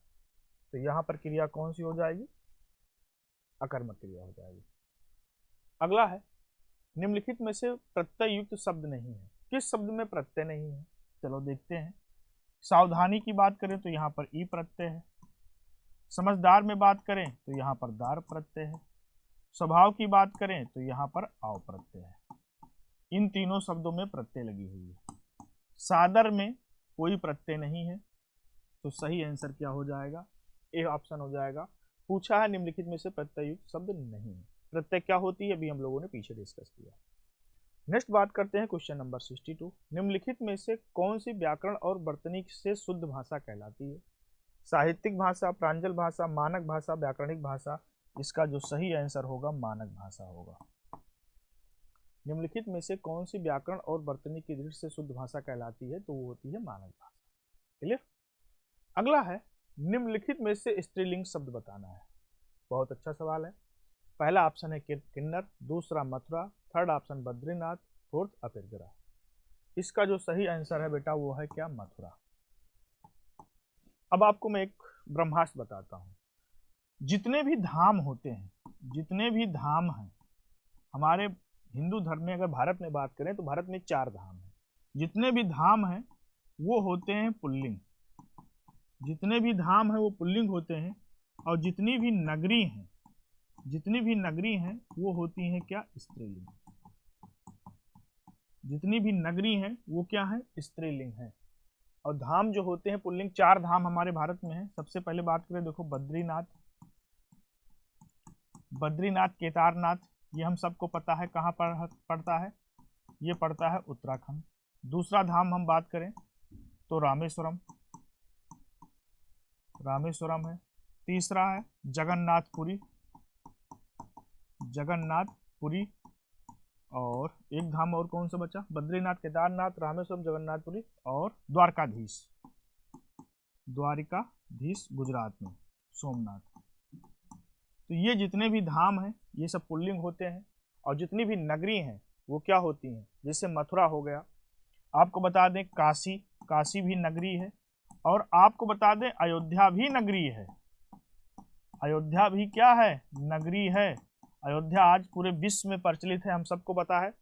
तो यहाँ पर क्रिया कौन सी हो जाएगी, अकर्मक क्रिया हो जाएगी। अगला है, निम्नलिखित में से प्रत्यय युक्त शब्द नहीं है। किस शब्द में प्रत्यय नहीं है, चलो देखते हैं। सावधानी की बात करें तो यहाँ पर ई प्रत्यय है। समझदार में बात करें तो यहाँ पर दार प्रत्यय है। स्वभाव की बात करें तो यहाँ पर आव प्रत्यय है। इन तीनों शब्दों में प्रत्यय लगी हुई है। सादर में कोई प्रत्यय नहीं है, तो सही आंसर क्या हो जाएगा, ए ऑप्शन हो जाएगा। पूछा है निम्नलिखित में से प्रत्यय युक्त शब्द नहीं है। प्रत्यय क्या होती है अभी हम लोगों ने पीछे डिस्कस किया। नेक्स्ट बात करते हैं क्वेश्चन नंबर 62। निम्नलिखित में से कौन सी व्याकरण और वर्तनी से शुद्ध भाषा कहलाती है। साहित्यिक भाषा, प्रांजल भाषा, मानक भाषा, व्याकरणिक भाषा। इसका जो सही आंसर होगा मानक भाषा होगा। निम्नलिखित में से कौन सी व्याकरण और वर्तनी की दृष्टि से शुद्ध भाषा कहलाती है, तो वो होती है मानक भाषा। क्लियर। अगला है, निम्नलिखित में से स्त्रीलिंग शब्द बताना है। बहुत अच्छा सवाल है। पहला ऑप्शन है किन्नर, दूसरा Mathura, third option Badrinath, fourth अपिरगरा। इसका जो सही आंसर है बेटा वो है क्या, मथुरा। अब आपको मैं एक ब्रह्मास्त्र बताता हूं। जितने भी धाम होते हैं, जितने भी धाम हैं हमारे हिंदू धर्म में, अगर भारत में बात करें तो भारत में 4 धाम हैं। जितने भी धाम हैं वो होते हैं पुल्लिंग, जितने भी धाम हैं वो पुल्लिंग होते हैं। और जितनी भी नगरी हैं, जितनी भी नगरी हैं वो होती हैं क्या, स्त्रीलिंग। जितनी भी नगरी हैं वो क्या है, स्त्रीलिंग है। और धाम जो होते हैं पुल्लिंग, 4 धाम हमारे भारत में है। सबसे पहले बात करें, देखो बद्रीनाथ, बद्रीनाथ केदारनाथ, ये हम सबको पता है कहाँ पर पड़ता है, ये पड़ता है उत्तराखंड। दूसरा धाम हम बात करें तो रामेश्वरम, रामेश्वरम है। तीसरा है जगन्नाथपुरी, जगन्नाथपुरी। और एक धाम और कौन सा बचा, बद्रीनाथ, केदारनाथ, रामेश्वरम, जगन्नाथपुरी और द्वारकाधीश, द्वारिकाधीश गुजरात में, सोमनाथ। तो ये जितने भी धाम हैं ये सब पुल्लिंग होते हैं। और जितनी भी नगरी हैं वो क्या होती हैं, जैसे मथुरा हो गया, आपको बता दें काशी, काशी भी नगरी है। और आपको बता दें अयोध्या भी नगरी है। अयोध्या भी क्या है, नगरी है। अयोध्या आज पूरे विश्व में प्रचलित है, हम सबको पता है।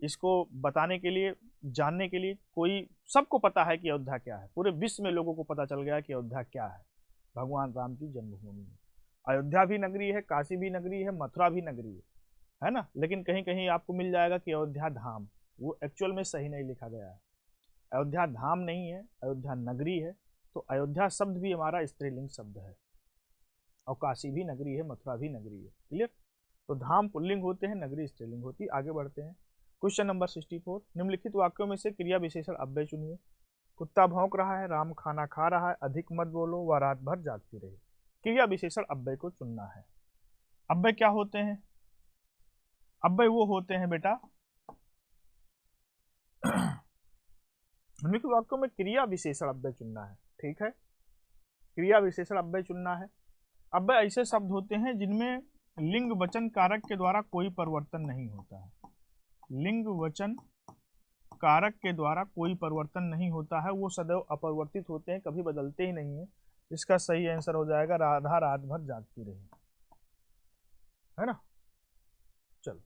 इसको बताने के लिए, जानने के लिए कोई, सबको पता है कि अयोध्या क्या है। पूरे विश्व में लोगों को पता चल गया कि अयोध्या क्या है, भगवान राम की जन्मभूमि है। अयोध्या भी नगरी है, काशी भी नगरी है, मथुरा भी नगरी है ना। लेकिन कहीं कहीं आपको मिल जाएगा कि अयोध्या धाम, वो एक्चुअल में सही नहीं लिखा गया है। अयोध्या धाम नहीं है, अयोध्या नगरी है। तो अयोध्या शब्द भी हमारा स्त्रीलिंग शब्द है, और काशी भी नगरी है, मथुरा भी नगरी है। क्लियर। तो धाम पुल्लिंग होते हैं, नगरी स्त्रीलिंग होती है। आगे बढ़ते हैं। क्वेश्चन नंबर 64, निम्नलिखित वाक्यों में से क्रिया विशेषण अव्यय चुनिए। कुत्ता भौंक रहा है, राम खाना खा रहा है, अधिक मत बोलो, वह रात भर जागती रही। क्रिया विशेषण अव्यय को चुनना है। अव्यय क्या होते हैं? अव्यय वो होते हैं बेटा, निम्नलिखित वाक्यों में क्रिया विशेषण अव्यय चुनना है। ठीक है, क्रिया विशेषण अव्यय चुनना है। अव्यय ऐसे शब्द होते हैं जिनमें लिंग वचन कारक के द्वारा कोई परिवर्तन नहीं होता है। लिंग वचन कारक के द्वारा कोई परिवर्तन नहीं होता है, वो सदैव अपरिवर्तित होते हैं, कभी बदलते ही नहीं है। इसका सही आंसर हो जाएगा राधा रात भर जागती रही, है ना। चलो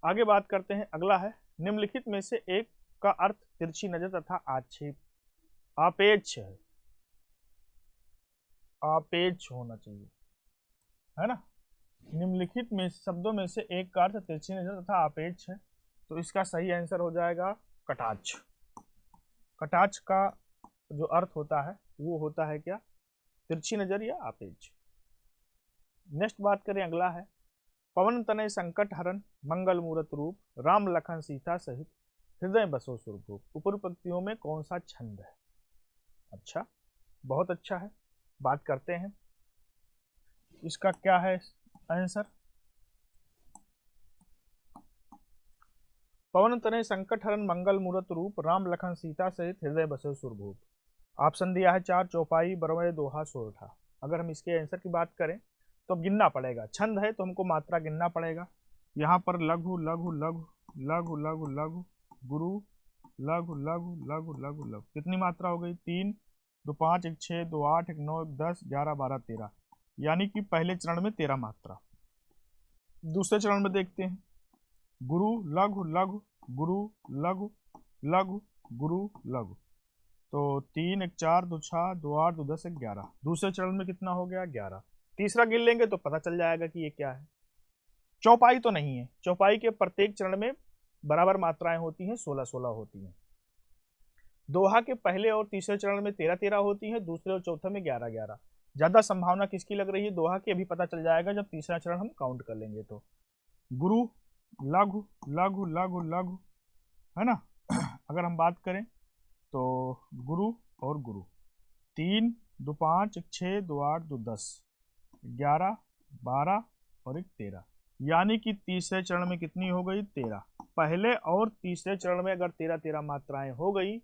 आगे बात करते हैं। अगला है, निम्नलिखित में से एक का अर्थ तिरछी नजर तथा आक्षेप आपेक्ष है। आपेक्ष होना चाहिए, है ना। निम्नलिखित में शब्दों में से एक का अर्थ तिरछी नजर तथा आपेक्ष है, तो इसका सही आंसर हो जाएगा कटाक्ष। कटाक्ष का जो अर्थ होता है वो होता है क्या, तिरछी नजर या आपेक्ष। नेक्स्ट बात करें, अगला है, पवन तनय संकट हरण मंगल मूरत रूप, राम लखन सीता सहित हृदय बसो सुरभूप। ऊपर पंक्तियों में कौन सा छंद है? अच्छा, बहुत अच्छा है। बात करते हैं इसका क्या है आंसर। पवन तनय संकट हरण मंगल मूरत रूप, राम लखन सीता सहित हृदय बसो सुरभूप। ऑप्शन दिया है 4, चौपाई, बरवय, दोहा, सोरठा। अगर हम इसके आंसर की बात करें तो गिनना पड़ेगा। छंद है तो हमको मात्रा गिनना पड़ेगा। यहाँ पर लघु लघु लघु लघु लघु लघु गुरु लघु लघु लघु लघु लघु, कितनी मात्रा हो गई? 3, 2 5, 1 6, 2 8, 1 9, 10, 11, 12, 13, यानी कि पहले चरण में 13 मात्रा। दूसरे चरण में देखते हैं, गुरु लघु लघु गुरु लघु लघु गुरु लघु, तो 3, 1 4, 2 6, 2 8, 2 10, 1 11। दूसरे चरण में कितना हो गया? 11। तीसरा गिन लेंगे तो पता चल जाएगा कि ये क्या है। चौपाई तो नहीं है, चौपाई के प्रत्येक चरण में बराबर मात्राएं होती हैं, 16-16 होती हैं। दोहा के पहले और तीसरे चरण में 13-13 होती हैं, दूसरे और चौथे में 11-11। ज्यादा संभावना किसकी लग रही है? दोहा की। अभी पता चल जाएगा जब तीसरा चरण हम काउंट कर लेंगे। तो गुरु लघु लघु लघु लघु, है ना। अगर हम बात करें तो गुरु और गुरु, 3, 2 5, 1 6, 2 8, 2 10, 11, 12 और 1 13, यानी कि तीसरे चरण में कितनी हो गई? 13। पहले और तीसरे चरण में अगर 13-13 मात्राएं हो गई,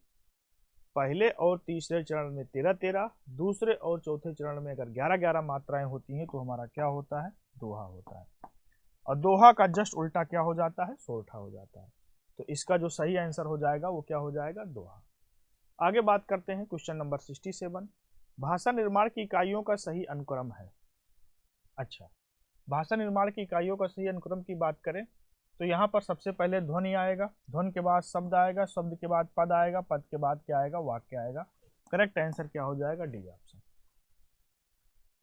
पहले और तीसरे चरण में 13-13, दूसरे और चौथे चरण में अगर 11-11 मात्राएं होती हैं तो हमारा क्या होता है? दोहा होता है। और दोहा का जस्ट उल्टा क्या हो जाता है? सोरठा हो जाता है। तो इसका जो सही आंसर हो जाएगा वो क्या हो जाएगा? दोहा। आगे बात करते हैं क्वेश्चन नंबर 67, भाषा निर्माण की इकाइयों का सही अनुक्रम है। अच्छा, भाषा निर्माण की इकाइयों का सही अनुक्रम की बात करें तो यहाँ पर सबसे पहले ध्वनि आएगा, ध्वनि के बाद शब्द आएगा, शब्द के बाद पद आएगा, पद के बाद क्या आएगा? वाक्य आएगा। करेक्ट आंसर क्या हो जाएगा? D option.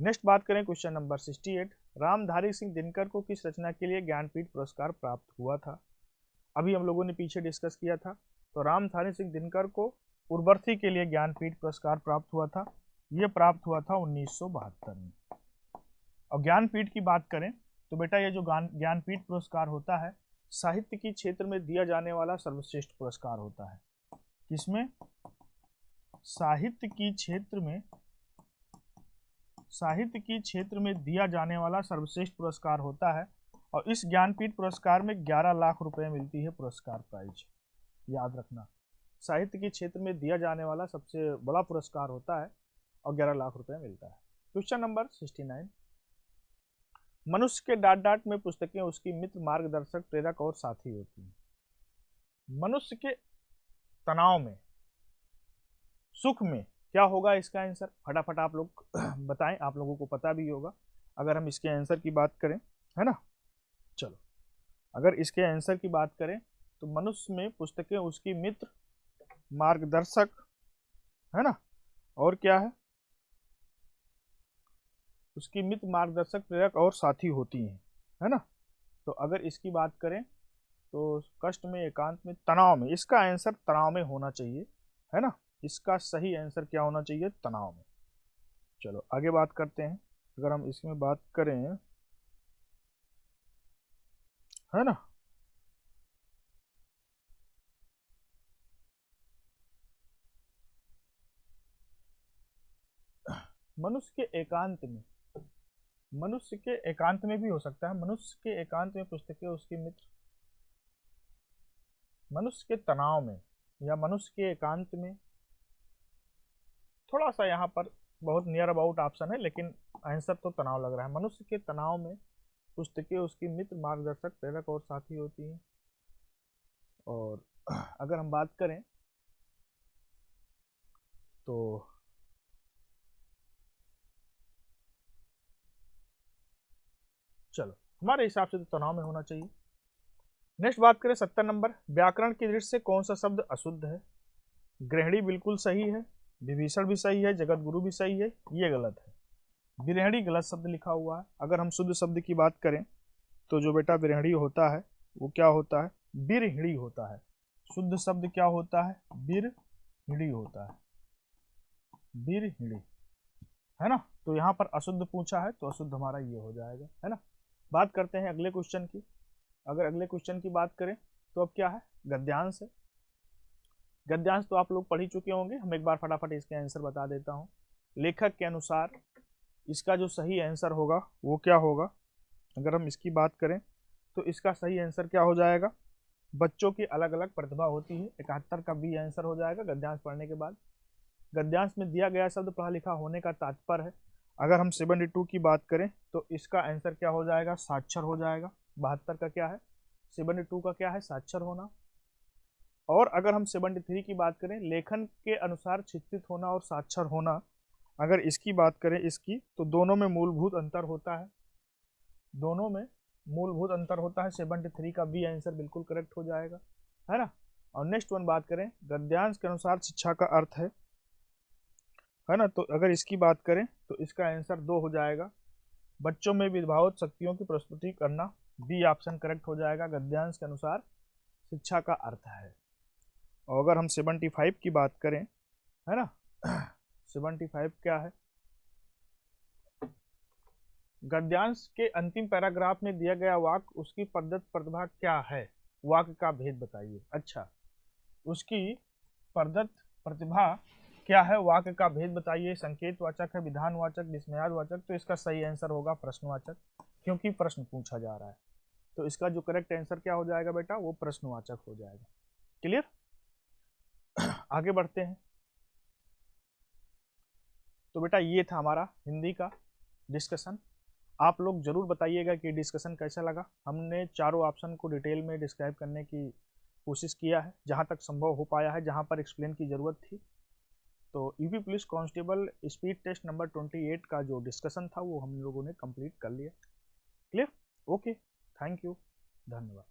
नेक्स्ट बात करें क्वेश्चन नंबर 68, रामधारी सिंह दिनकर को किस रचना के लिए ज्ञानपीठ पुरस्कार प्राप्त हुआ था? अभी हम लोगों ने पीछे डिस्कस किया था। तो रामधारी सिंह दिनकर को उर्वर्थी के लिए ज्ञानपीठ पुरस्कार प्राप्त हुआ था। यह प्राप्त हुआ था 1972 में। और ज्ञानपीठ की बात करें तो बेटा ये जो ज्ञानपीठ पुरस्कार होता है, साहित्य की क्षेत्र में दिया जाने वाला सर्वश्रेष्ठ पुरस्कार होता है। किसमें? साहित्य की क्षेत्र में दिया जाने वाला सर्वश्रेष्ठ पुरस्कार होता है। और इस ज्ञानपीठ पुरस्कार में 11 लाख रुपए मिलती है पुरस्कार प्राइज। याद रखना, साहित्य के क्षेत्र में दिया जाने वाला सबसे बड़ा पुरस्कार होता है और 11 लाख रुपए मिलता है। क्वेश्चन नंबर 69, मनुष्य के डांट डांट में पुस्तकें उसकी मित्र, मार्गदर्शक, प्रेरक और साथी होती हैं। मनुष्य के तनाव में, सुख में क्या होगा इसका आंसर? फटाफट आप लोग बताएं, आप लोगों को पता भी होगा। अगर हम इसके आंसर की बात करें, है ना, चलो अगर इसके आंसर की बात करें तो मनुष्य में पुस्तकें उसकी मित्र, मार्गदर्शक, है ना, और क्या है, उसकी मित्र, मार्गदर्शक, प्रेरक और साथी होती हैं, है ना। तो अगर इसकी बात करें तो कष्ट में, एकांत में, तनाव में, इसका आंसर तनाव में होना चाहिए, है ना। इसका सही आंसर क्या होना चाहिए, तनाव में। चलो आगे बात करते हैं। अगर हम इसमें बात करें, है ना, मनुष्य के एकांत में, मनुष्य के एकांत में भी हो सकता है, मनुष्य के एकांत में पुस्तकें उसकी मित्र, मनुष्य के तनाव में, या मनुष्य के एकांत में, थोड़ा सा यहाँ पर बहुत नियर अबाउट ऑप्शन है, लेकिन आंसर तो तनाव लग रहा है। मनुष्य के तनाव में पुस्तकें उसकी मित्र, मार्गदर्शक, प्रेरक और साथी होती हैं। और अगर हम बात करें तो चलो हमारे हिसाब से तो तनाव में होना चाहिए। नेक्स्ट बात करें 70 नंबर, व्याकरण की दृष्टि से कौन सा शब्द अशुद्ध है। गृहिणी बिल्कुल सही है, विभीषण भी सही है, जगत गुरु भी सही है, ये गलत है। विरहणी गलत शब्द लिखा हुआ है। अगर हम शुद्ध शब्द की बात करें तो जो बेटा विरहणी होता है वो क्या होता है, बिरहिणी होता है। शुद्ध शब्द क्या होता है, बिरहिणी होता है, बिरहिणी, है ना। तो यहाँ पर अशुद्ध पूछा है तो अशुद्ध हमारा ये हो जाएगा, है ना। बात करते हैं अगले क्वेश्चन की। अगर अगले क्वेश्चन की बात करें तो अब क्या है, गद्यांश है। गद्यांश तो आप लोग पढ़ ही चुके होंगे, हम एक बार फटाफट इसके आंसर बता देता हूँ। लेखक के अनुसार इसका जो सही आंसर होगा वो क्या होगा, अगर हम इसकी बात करें तो इसका सही आंसर क्या हो जाएगा, बच्चों की अलग अलग प्रतिभा होती है। 71 का बी आंसर हो जाएगा गद्यांश पढ़ने के बाद। गद्यांश में दिया गया शब्द पढ़ा लिखा होने का तात्पर्य है। अगर हम 72 की बात करें तो इसका आंसर क्या हो जाएगा, साक्षर हो जाएगा। 72 का क्या है, 72 का क्या है, साक्षर होना। और अगर हम 73 की बात करें, लेखन के अनुसार शिक्षित होना और साक्षर होना, अगर इसकी बात करें इसकी, तो दोनों में मूलभूत अंतर होता है, दोनों में मूलभूत अंतर होता है। 73 का बी आंसर बिल्कुल करेक्ट हो जाएगा, है ना। और नेक्स्ट वन बात करें, गद्यांश के अनुसार शिक्षा का अर्थ है ना। तो अगर इसकी बात करें तो इसका आंसर 2 हो जाएगा, बच्चों में विभावत शक्तियों की प्रस्तुति करना। बी ऑप्शन करेक्ट हो जाएगा, गद्यांश के अनुसार शिक्षा का अर्थ है। और अगर हम 75 की बात करें, है ना, 75 क्या है, गद्यांश के अंतिम पैराग्राफ में दिया गया वाक्य उसकी प्रदत्त प्रतिभा क्या है, वाक्य का भेद बताइए। अच्छा, उसकी प्रदत्त प्रतिभा क्या है, वाक्य का भेद बताइए। संकेतवाचक है, विधानवाचक, विस्मयावाचक, तो इसका सही आंसर होगा प्रश्नवाचक, क्योंकि प्रश्न पूछा जा रहा है। तो इसका जो करेक्ट आंसर क्या हो जाएगा बेटा, वो प्रश्नवाचक हो जाएगा। क्लियर, आगे बढ़ते हैं। तो बेटा ये था हमारा हिंदी का डिस्कशन। आप लोग जरूर बताइएगा कि डिस्कशन कैसा लगा। हमने चारों ऑप्शन को डिटेल में डिस्क्राइब करने की कोशिश किया है, जहाँ तक संभव हो पाया है, जहाँ पर एक्सप्लेन की ज़रूरत थी। तो UP police constable speed test number 28 का जो डिस्कशन था वो हम लोगों ने कंप्लीट कर लिया। क्लियर, ओके, थैंक यू, धन्यवाद।